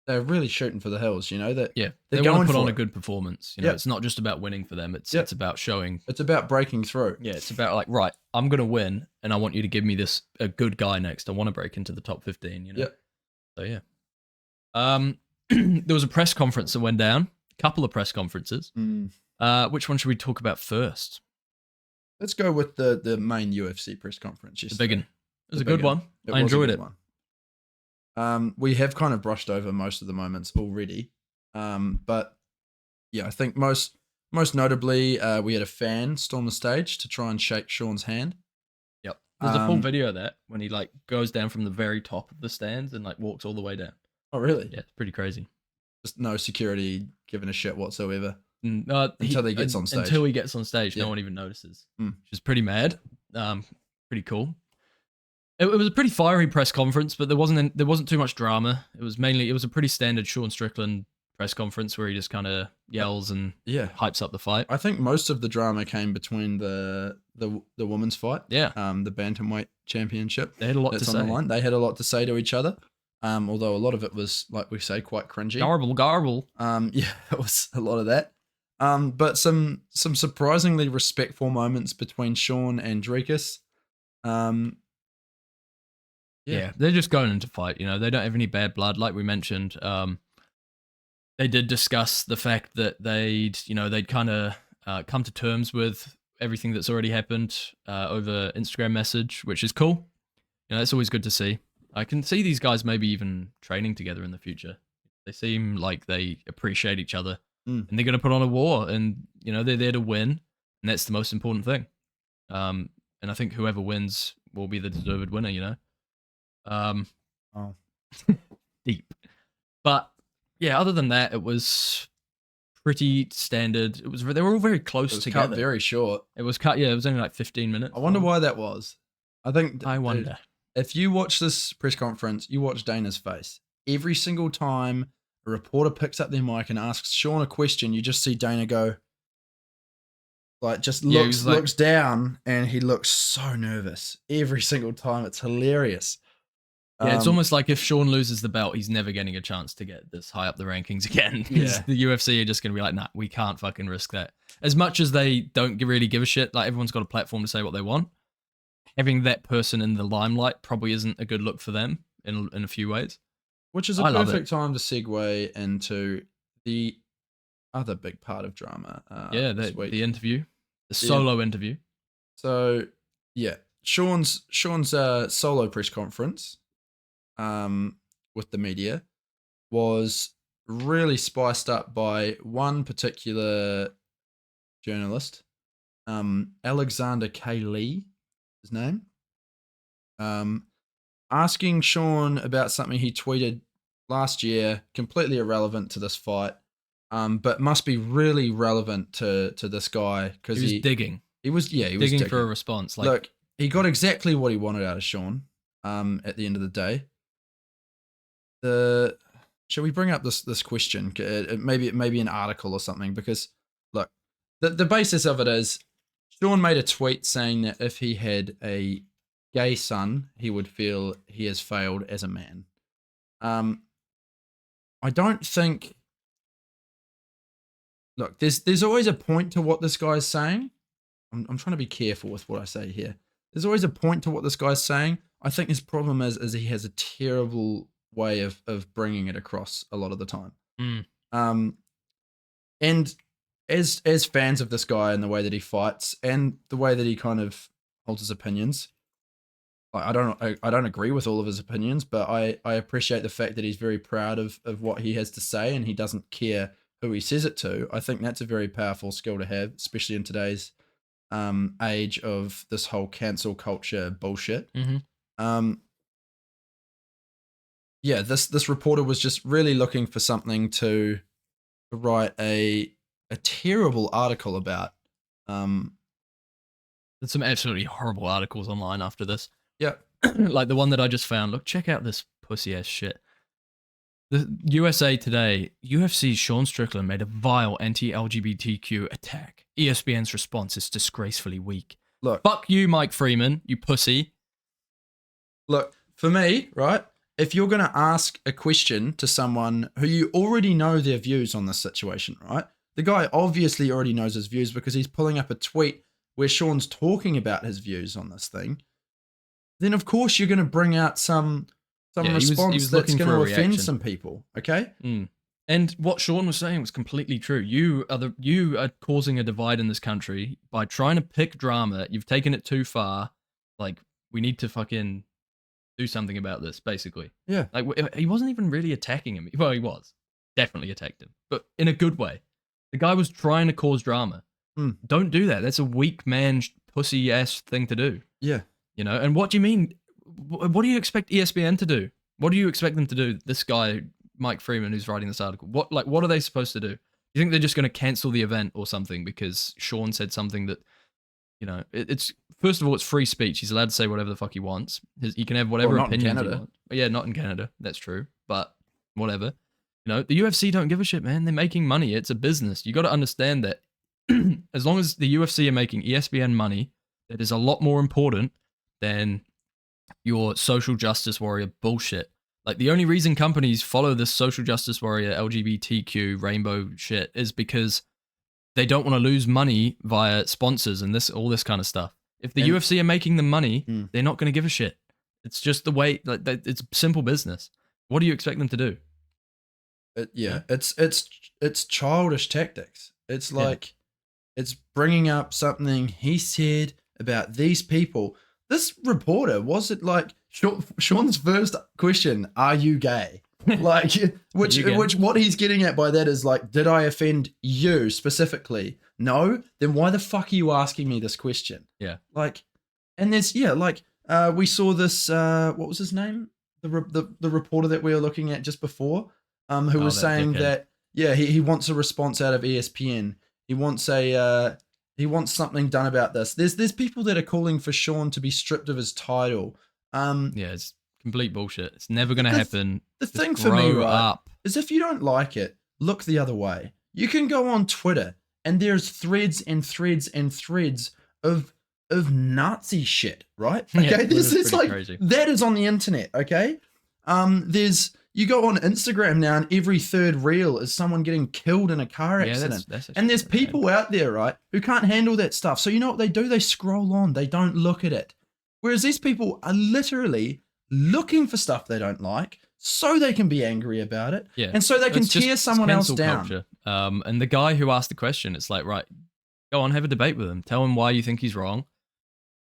really shooting for the hills, you know, that they want to put on a good performance. You know, it's not just about winning for them. It's about showing. It's about breaking through. Yeah, it's about like, right, I'm gonna win, and I want you to give me a good guy next. I want to break into the top 15. You know. So yeah. There was a press conference that went down. A couple of press conferences. Which one should we talk about first? Let's go with the main UFC press conference. The big one. It was a good one. I enjoyed it. We have kind of brushed over most of the moments already. But yeah, I think most notably, we had a fan storm the stage to try and shake Sean's hand. Yep. There's a full video of that when he like goes down from the very top of the stands and like walks all the way down. Oh, really? Yeah, it's pretty crazy. Just no security giving a shit whatsoever. Until he gets on stage. Until he gets on stage, no one even notices. Which is pretty mad. Pretty cool. It was a pretty fiery press conference, but there wasn't too much drama. It was a pretty standard Sean Strickland press conference where he just kind of yells and hypes up the fight. I think most of the drama came between the women's fight. Yeah. The bantamweight championship. They had a lot to say. On the line. They had a lot to say to each other. Although a lot of it was, like we say, quite cringy. Garble. Yeah, it was a lot of that. But some surprisingly respectful moments between Sean and Drekus. Yeah, they're just going into fight. You know, they don't have any bad blood, like we mentioned. They did discuss the fact that they'd kind of come to terms with everything that's already happened over Instagram message, which is cool. You know, it's always good to see. I can see these guys maybe even training together in the future. They seem like they appreciate each other, and they're going to put on a war. And you know, they're there to win, and that's the most important thing. And I think whoever wins will be the deserved winner. You know. Deep. But yeah, other than that, it was pretty standard. They were all very close together. Cut very short. It was cut. Yeah, it was only like 15 minutes. I wonder why that was. I wonder. If you watch this press conference, you watch Dana's face. Every single time a reporter picks up their mic and asks Sean a question, you just see Dana go, like, just looks down, and he looks so nervous every single time. It's hilarious. Yeah, it's almost like if Sean loses the belt, he's never getting a chance to get this high up the rankings again. Yeah. The UFC are just going to be like, nah, we can't fucking risk that. As much as they don't really give a shit, like everyone's got a platform to say what they want. Having that person in the limelight probably isn't a good look for them in a few ways. Which is a perfect time to segue into the other big part of drama. The interview, the solo interview. So, yeah, Sean's solo press conference with the media was really spiced up by one particular journalist, Alexander K. Lee, his name, asking Sean about something he tweeted last year, completely irrelevant to this fight, but must be really relevant to this guy because He was digging. He was digging for a response. Like, look, he got exactly what he wanted out of Sean. At the end of the day, shall we bring up this question? Maybe an article or something, because look, the basis of it is Sean made a tweet saying that if he had a gay son, he would feel he has failed as a man. I don't think. Look, there's always a point to what this guy's saying. I'm trying to be careful with what I say here. There's always a point to what this guy's saying. I think his problem is he has a terrible way of bringing it across a lot of the time. And as fans of this guy and the way that he fights and the way that he kind of holds his opinions, I don't agree with all of his opinions, but I appreciate the fact that he's very proud of what he has to say and he doesn't care who he says it to. I think that's a very powerful skill to have, especially in today's age of this whole cancel culture bullshit. Yeah, this reporter was just really looking for something to write a terrible article about. There's some absolutely horrible articles online after this. Yeah. Like the one that I just found. Look, check out this pussy ass shit. The USA Today, UFC's Sean Strickland made a vile anti-LGBTQ attack. ESPN's response is disgracefully weak. Look. Fuck you, Mike Freeman, you pussy. Look, for me, right, if you're going to ask a question to someone who you already know their views on this situation, right? The guy obviously already knows his views because he's pulling up a tweet where Sean's talking about his views on this thing. Then, of course, you're going to bring out some response that's going to offend some people, okay? And what Sean was saying was completely true. You are causing a divide in this country by trying to pick drama. You've taken it too far. Like, we need to fucking do something about this, basically. Yeah. Like, he wasn't even really attacking him. Well, he was. Definitely attacked him. But in a good way. The guy was trying to cause drama. Don't do that. That's a weak man, pussy-ass thing to do. Yeah. You know, and what do you mean? What do you expect ESPN to do? What do you expect them to do? This guy, Mike Freeman, who's writing this article, what are they supposed to do? You think they're just going to cancel the event or something because Sean said something that, you know, it's first of all, it's free speech. He's allowed to say whatever the fuck he wants. He can have whatever opinions he wants. Yeah, not in Canada. That's true. But whatever. You know, the UFC don't give a shit, man. They're making money. It's a business. You got to understand that as long as the UFC are making ESPN money, that is a lot more important than your social justice warrior bullshit. Like, the only reason companies follow this social justice warrior LGBTQ rainbow shit is because they don't want to lose money via sponsors and all this kind of stuff. If the UFC are making them money, they're not going to give a shit. It's just the way, like, it's simple business. What do you expect them to do? It's childish tactics. It's like, it's bringing up something he said about these people. This reporter, was it like Sean's first question, are you gay? Like, what he's getting at by that is like, did I offend you specifically? No? Then why the fuck are you asking me this question? Yeah. Like, and there's, we saw this, what was his name? The reporter that we were looking at just before, who was saying that, he wants a response out of ESPN. He wants he wants something done about this. There's people that are calling for Sean to be stripped of his title. It's complete bullshit. It's never going to happen. The thing for me, right, is if you don't like it, look the other way. You can go on Twitter and there's threads and threads and threads of Nazi shit, right? Okay, this is like crazy. That is on the internet, okay? You go on Instagram now and every third reel is someone getting killed in a car accident. And there's people out there, right, who can't handle that stuff. So you know what they do? They scroll on. They don't look at it. Whereas these people are literally looking for stuff they don't like so they can be angry about it. Yeah. And so they can tear someone else down. Culture. And the guy who asked the question, it's like, right, go on, have a debate with him. Tell him why you think he's wrong.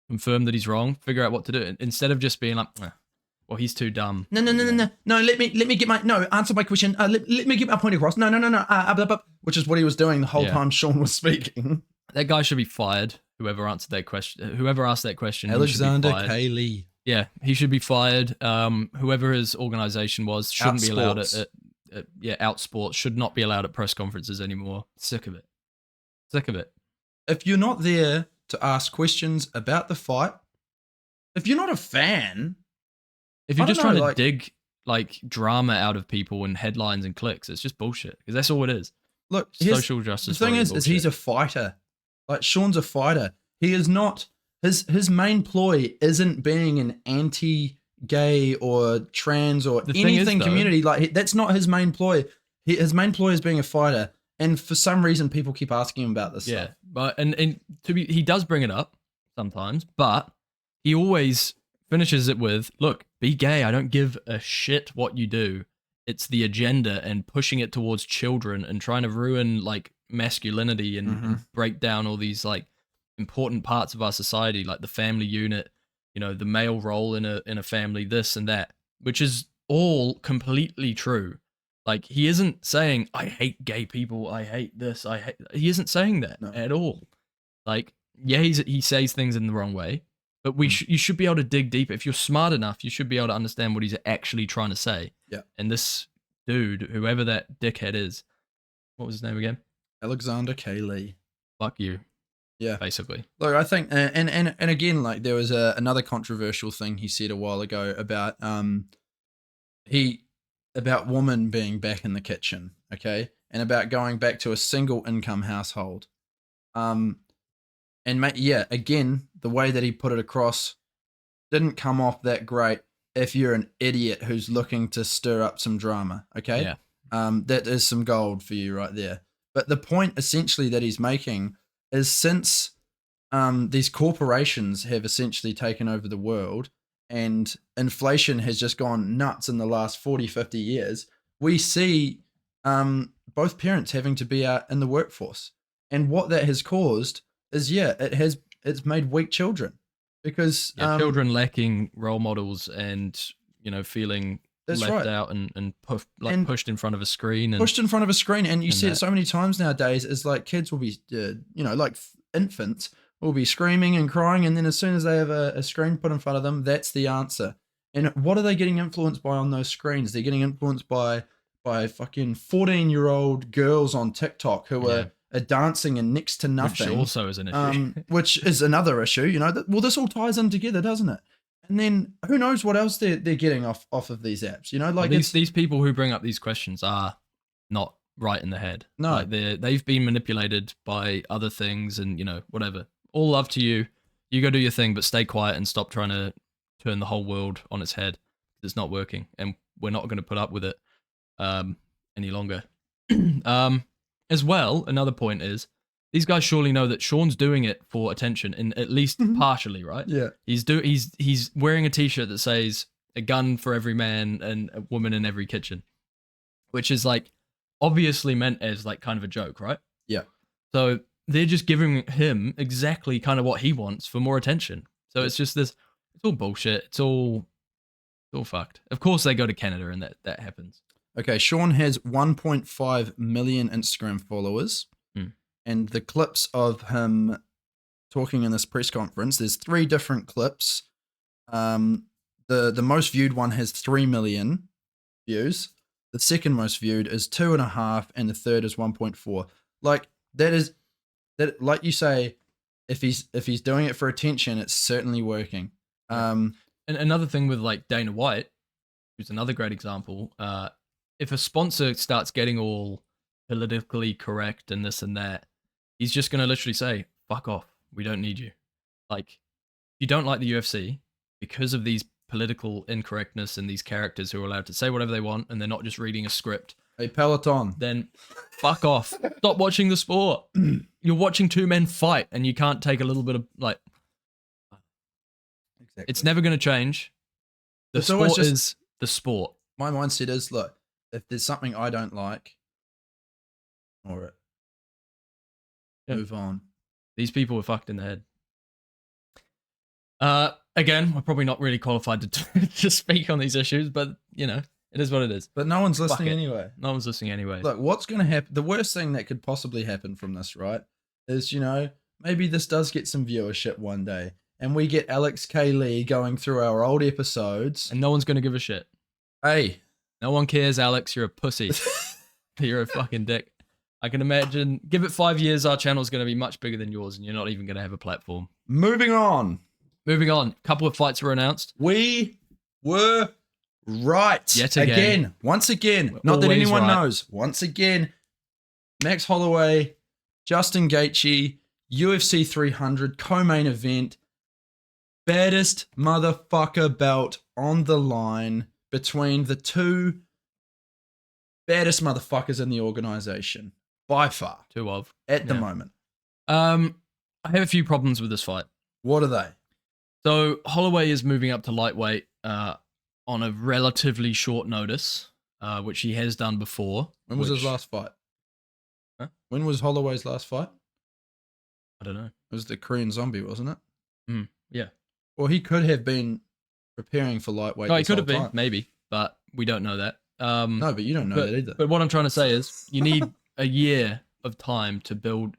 Confirm that he's wrong. Figure out what to do. Instead of just being like, well, he's too dumb. No. Let me get answer my question. Let me get my point across. No. Which is what he was doing the whole time Sean was speaking. That guy should be fired. Whoever asked that question, Alexander he should be fired. Cayley. Yeah, he should be fired. Whoever his organization was shouldn't be allowed at Outsports should not be allowed at press conferences anymore. Sick of it. If you're not there to ask questions about the fight, if you're not a fan, If you're I don't just trying know, to like- dig like drama out of people and headlines and clicks, it's just bullshit. Because that's all it is. look, Social justice. the thing warrior is he's a fighter. Like Sean's a fighter. He is not his main ploy isn't being an anti-gay or trans or The thing is, anything though- community. Like that's not his main ploy. His main ploy is being a fighter. And for some reason, people keep asking him about this. Yeah, stuff. but he does bring it up sometimes, but he always finishes it with, "Look, be gay. I don't give a shit what you do. It's the agenda and pushing it towards children and trying to ruin like masculinity and Mhm. break down all these like important parts of our society, like the family unit, the male role in a family, this and that, which is all completely true." Like, he isn't saying, "I hate gay people, I hate this, I hate..." He isn't saying that No. at all. Like, yeah, he says things in the wrong way, but you should be able to dig deep. If you're smart enough, you should be able to understand what he's actually trying to say. Yeah. And this dude, whoever that dickhead is, what was his name again? Alexander Cayley. Fuck you. Yeah. Basically. Look, I think, and again, like there was another controversial thing he said a while ago about about women being back in the kitchen, okay, and about going back to a single income household, and again, the way that he put it across didn't come off that great. If you're an idiot who's looking to stir up some drama, okay, Yeah. that is some gold for you right there. But the point essentially that he's making is since these corporations have essentially taken over the world and inflation has just gone nuts in the last 40, 50 years, we see both parents having to be out in the workforce. And what that has caused is, it's made weak children because children lacking role models and, feeling That's left right. out and And pushed in front of a screen. And pushed in front of a screen. And you and see it that. so many times nowadays is like kids will be, like infants will be screaming and crying. And then as soon as they have a screen put in front of them, that's the answer. And what are they getting influenced by on those screens? They're getting influenced by fucking 14-year-old girls on TikTok who are dancing and next to nothing. Which also is an issue. Which is another issue, well, this all ties in together, doesn't it? And then who knows what else they're getting off of these apps, like these people who bring up these questions are not right in the head. No. Like they've been manipulated by other things and, whatever. All love to you. You go do your thing, but stay quiet and stop trying to turn the whole world on its head. It's not working, and we're not going to put up with it any longer. As well, another point is, these guys surely know that Sean's doing it for attention, and at least partially, right? Yeah. He's wearing a t-shirt that says "a gun for every man and a woman in every kitchen," which is like obviously meant as like kind of a joke, right? Yeah. So they're just giving him exactly kind of what he wants for more attention. So it's just this. It's all bullshit. It's all fucked. Of course they go to Canada and that happens. Okay, Sean has 1.5 million Instagram followers. And the clips of him talking in this press conference, there's 3 different clips. The most viewed one has 3 million views. The second most viewed is 2.5, and the third is 1.4. Like that, like you say, if he's doing it for attention, it's certainly working. And another thing with like Dana White, who's another great example, if a sponsor starts getting all politically correct and this and that, he's just going to literally say, "Fuck off. We don't need you." Like, if you don't like the UFC because of these political incorrectness and these characters who are allowed to say whatever they want and they're not just reading a script, Hey, Peloton. then fuck off. Stop watching the sport. You're watching 2 men fight and you can't take a little bit of like, Exactly. it's never going to change. The It's always sport just- is the sport. My mindset is, look, if there's something I don't like, ignore it. Yeah. Move on. These people are fucked in the head. Again, we're probably not really qualified to speak on these issues, but it is what it is. But no one's listening it. anyway. No one's listening anyway. Look, what's going to happen? The worst thing that could possibly happen from this, right, is, maybe this does get some viewership one day, and we get Alex K. Lee going through our old episodes. And no one's gonna give a shit. Hey, No one cares, Alex. You're a pussy. You're a fucking dick. I can imagine. Give it 5 years, our channel's gonna be much bigger than yours, and you're not even gonna have a platform. moving on. Moving on. A couple of fights were announced. We were right. Yet again. Once again. We're Not that always anyone right. knows. Once again, Max Holloway, Justin Gaethje, UFC 300 co-main event. Baddest motherfucker belt on the line between the two baddest motherfuckers in the organization. By far. Two of. At the Yeah. moment. I have a few problems with this fight. What are they? So Holloway is moving up to lightweight on a relatively short notice, which he has done before. When was his which- last fight? Huh? When was Holloway's last fight? I don't know. It was the Korean Zombie, wasn't it? Yeah. Well, he could have been preparing for lightweight. No, he this could have whole been, time. maybe, but we don't know that. No, but you don't know that either. But what I'm trying to say is, you need a year of time to build.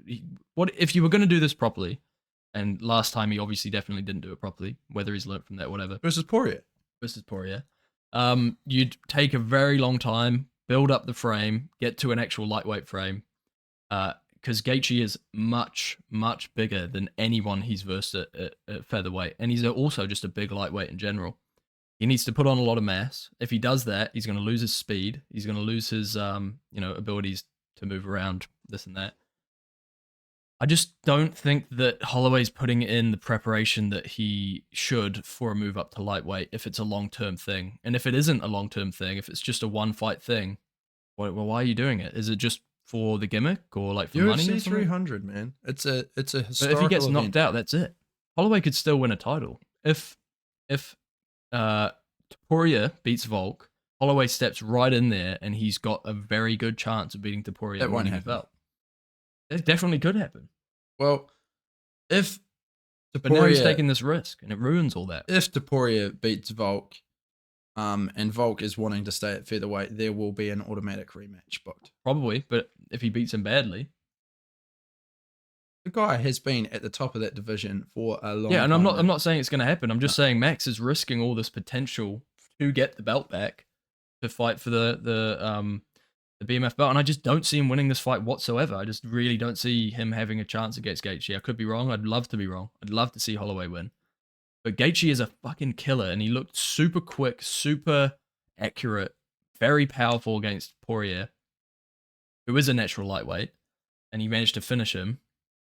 What if you were going to do this properly? And last time he obviously definitely didn't do it properly. Whether he's learned from that, whatever. Versus Poirier. Versus Poirier, you'd take a very long time, build up the frame, get to an actual lightweight frame. Because Gaethje is much, much bigger than anyone he's versed at featherweight, and he's also just a big lightweight in general. He needs to put on a lot of mass. If he does that, he's going to lose his speed. He's going to lose his, abilities to move around, this and that. I just don't think that Holloway's putting in the preparation that he should for a move up to lightweight if it's a long-term thing. And if it isn't a long-term thing, if it's just a one-fight thing, well, why are you doing it? Is it just for the gimmick or like for money? Or UFC something? 300, man. It's a But historical if he gets event. knocked out, that's it. Holloway could still win a title. If Topuria beats Volk, Holloway steps right in there, and he's got a very good chance of beating Topuria That and won't winning the happen. belt. That definitely could happen. Well, if But now he's Topuria, taking this risk, and it ruins all that. if Topuria beats Volk, and Volk is wanting to stay at featherweight, there will be an automatic rematch booked. Probably, but if he beats him badly. The guy has been at the top of that division for a long time. Yeah, and I'm now. not saying it's going to happen. I'm just saying Max is risking all this potential to get the belt back to fight for the BMF belt, and I just don't see him winning this fight whatsoever. I just really don't see him having a chance against Gaethje. I could be wrong. I'd love to be wrong. I'd love to see Holloway win. But Gaethje is a fucking killer, and he looked super quick, super accurate, very powerful against Poirier, who is a natural lightweight, and he managed to finish him.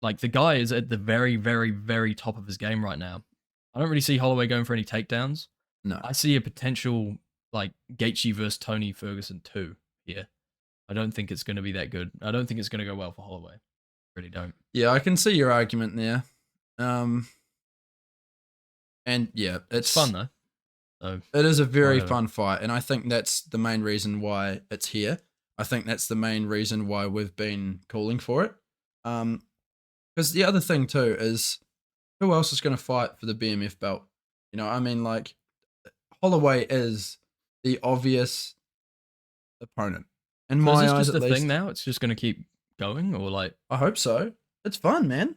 Like, the guy is at the very, very, very top of his game right now. I don't really see Holloway going for any takedowns. No. I see a potential, like, Gaethje versus Tony Ferguson 2 here. I don't think it's going to be that good. I don't think it's going to go well for Holloway. I really don't. Yeah, I can see your argument there. And yeah, It's fun, though. So, It is a very Whatever. fun fight, and I think that's the main reason why it's here. I think that's the main reason why we've been calling for it. Because the other thing too is, who else is going to fight for the BMF belt? You know, I mean, like, Holloway is the obvious opponent in so my is this eyes. just At a least. thing now? It's just going to keep going? Or, like... I hope so. It's fun, man.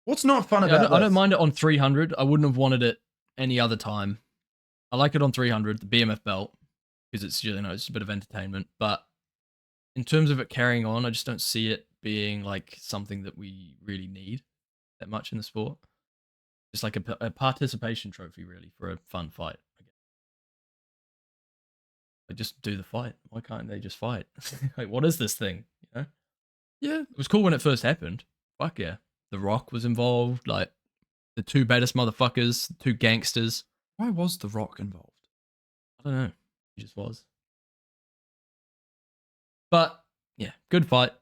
What's not fun Yeah, about I don't this? mind it on 300. I wouldn't have wanted it any other time. I like it on 300, the BMF belt, because it's, you know, it's a bit of entertainment. But in terms of it carrying on, I just don't see it being like something that we really need that much in the sport. Just like a participation trophy, really, for a fun fight. I guess. Like, just do the fight. Why can't they just fight? Like, what is this thing? You know? Yeah, It was cool when it first happened. Fuck yeah. The Rock was involved, like the two baddest motherfuckers, the two gangsters. why was The Rock involved? I don't know. He just was. But yeah, good fight.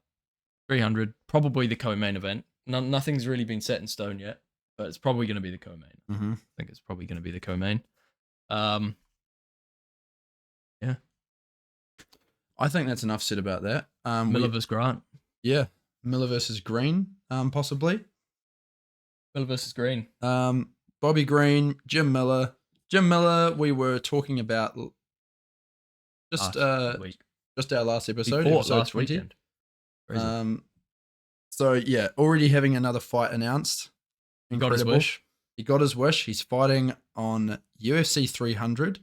300, probably the co-main event. Nothing's really been set in stone yet, but it's probably going to be the co-main. Mm-hmm. I think it's probably going to be the co-main. Yeah. I think that's enough said about that. Miller vs. Grant. Yeah, Miller versus Green, possibly. Miller versus Green. Bobby Green, Jim Miller. Jim Miller, we were talking about just Last week. just our last He episode, fought episode last 20. weekend. Crazy. So yeah, already having another fight announced. He got his Incredible. wish. He got his wish. He's fighting on UFC 300,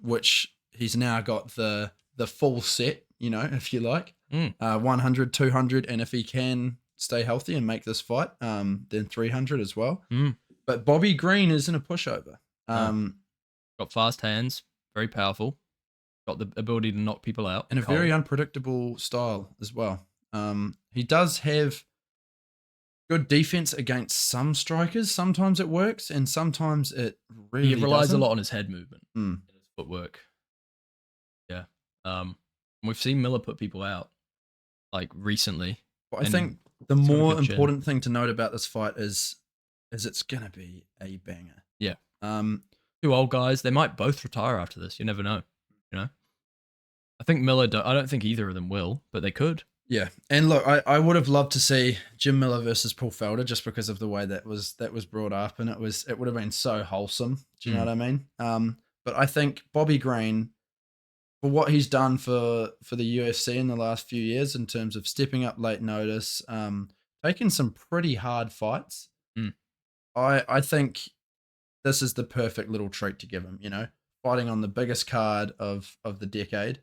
which he's now got the full set, if you like. 100, 200, and if he can stay healthy and make this fight, then 300 as well. But Bobby Green isn't a pushover. Got fast hands, very powerful. Got the ability to knock people out. And a very unpredictable style as well. He does have good defense against some strikers. Sometimes it works, and sometimes it really He relies doesn't. a lot on his head movement and his footwork. Yeah. We've seen Miller put people out, like, recently. But I think the got a more good chin. important thing to note about this fight is it's gonna be a banger. Yeah. Um, Two old guys. They might both retire after this. You never know. I think Miller. I don't think either of them will, but they could. yeah. And look, I would have loved to see Jim Miller versus Paul Felder just because of the way that was brought up, and it would have been so wholesome. Do you know what I mean? But I think Bobby Green, for what he's done for the UFC in the last few years in terms of stepping up late notice, taking some pretty hard fights, I think this is the perfect little treat to give him, fighting on the biggest card of the decade,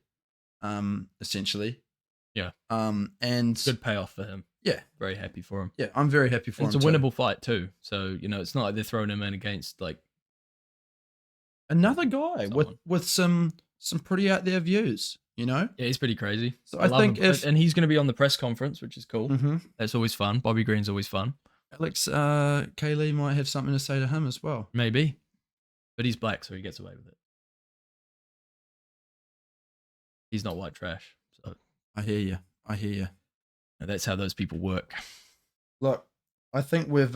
essentially. Yeah. And Good payoff for him. Yeah. Very happy for him. Yeah, I'm very happy for And him. it's a too. winnable fight too. So, it's not like they're throwing him in against like Another guy someone. with some pretty out there views, Yeah, he's pretty crazy. So I love think him. if and he's going to be on the press conference, which is cool. Mhm. That's always fun. Bobby Green's always fun. Alex Kaylee might have something to say to him as well. Maybe. But he's black, so he gets away with it. He's not white trash. So I hear you. that's how those people work. Look, I think we've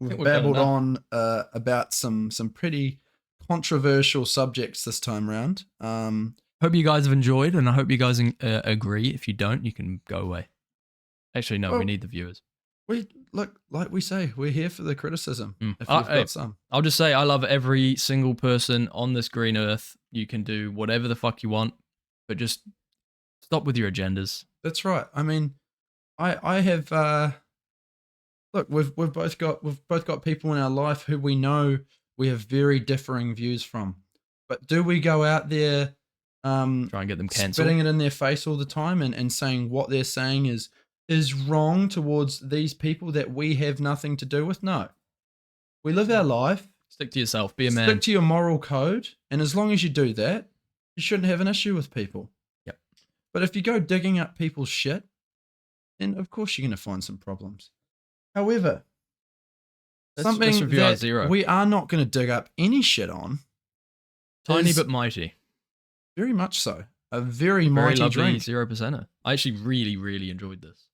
we've babbled done on about some pretty controversial subjects this time round. Hope you guys have enjoyed, and I hope you guys agree. If you don't, you can go away. Actually, no, we Well, need the viewers. We look, like we say, we're here for the criticism. If you've Hey, got some. I'll just say I love every single person on this green earth. You can do whatever the fuck you want, but just stop with your agendas. That's right. I mean, I have look, we've both got people in our life who we know we have very differing views from. But do we go out there Try and get them cancelled. spitting it in their face all the time and saying what they're saying is wrong towards these people that we have nothing to do with? No. We live our life. Stick to yourself. Be a man. Stick to your moral code. And as long as you do that, you shouldn't have an issue with people. Yep. But if you go digging up people's shit, then of course you're going to find some problems. However, Let's something review our that zero. we are not going to dig up any shit on. Tiny is but mighty. very much so. A very Very mighty lovely drink. 0%er. I actually really, really enjoyed this.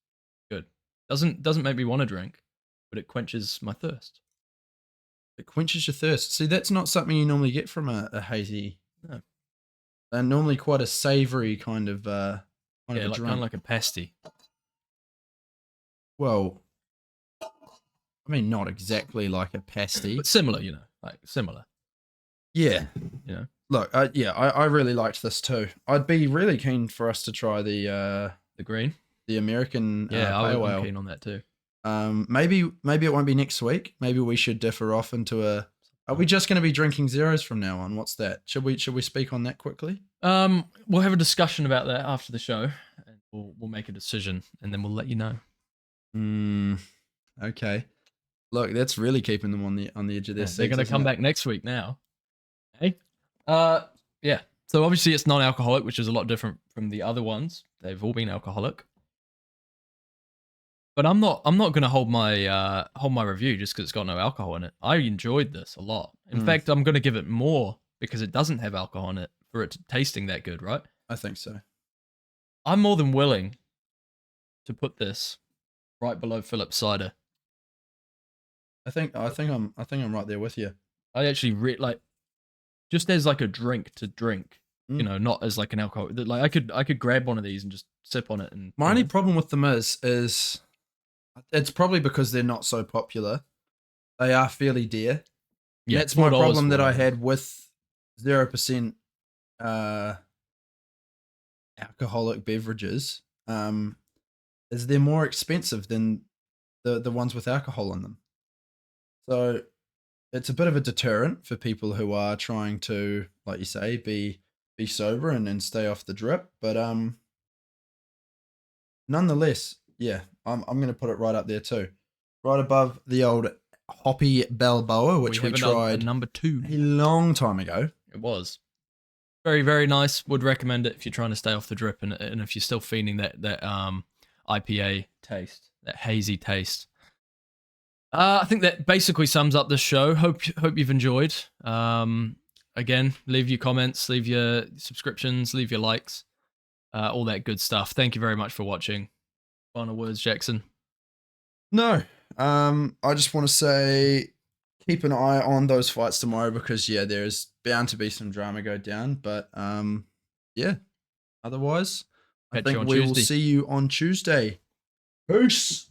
Good. Doesn't make me want to drink, but it quenches my thirst. It quenches your thirst. See, that's not something you normally get from a hazy. No. They're normally quite a savory kind of Yeah, a like, drink. kind of like a pasty. Well, I mean, not exactly like a pasty. But similar, like similar. Yeah. Look, I really liked this too. I'd be really keen for us to try the green. the American Yeah, pale I'm ale. keen on that too. Maybe it won't be next week. Maybe we should differ off into a. Are we just going to be drinking zeros from now on? What's that? Should we speak on that quickly? We'll have a discussion about that after the show, and we'll make a decision, and then we'll let you know. Okay. Look, that's really keeping them on the edge of their seats. They're going to isn't come it? back next week now. Hey, yeah. So obviously it's non-alcoholic, which is a lot different from the other ones. They've all been alcoholic. But I'm not going to hold my review just because it's got no alcohol in it. I enjoyed this a lot. In fact, I'm going to give it more because it doesn't have alcohol in it for it tasting that good, right? I think so. I'm more than willing to put this right below Phillips cider. I think I'm right there with you. I actually like just as like a drink to drink, not as like an alcohol. Like I could grab one of these and just sip on it. And My only problem with them is it's probably because they're not so popular. They are fairly dear. yeah, That's my $4 problem for that I one. had with 0% alcoholic beverages. is they're more expensive than the ones with alcohol in them. So it's a bit of a deterrent for people who are trying to, like you say, be sober and stay off the drip. But nonetheless, yeah, I'm gonna put it right up there too, right above the old Hoppy Balboa, which we have tried number 2 a long time ago. It was very, very nice. Would recommend it if you're trying to stay off the drip and if you're still feeling that IPA taste, that hazy taste. I think that basically sums up this show. Hope you've enjoyed. Again, leave your comments, leave your subscriptions, leave your likes, all that good stuff. Thank you very much for watching. Final words, Jackson? No, I just want to say keep an eye on those fights tomorrow because there's bound to be some drama go down. But otherwise, I think we will see you on Tuesday. Peace.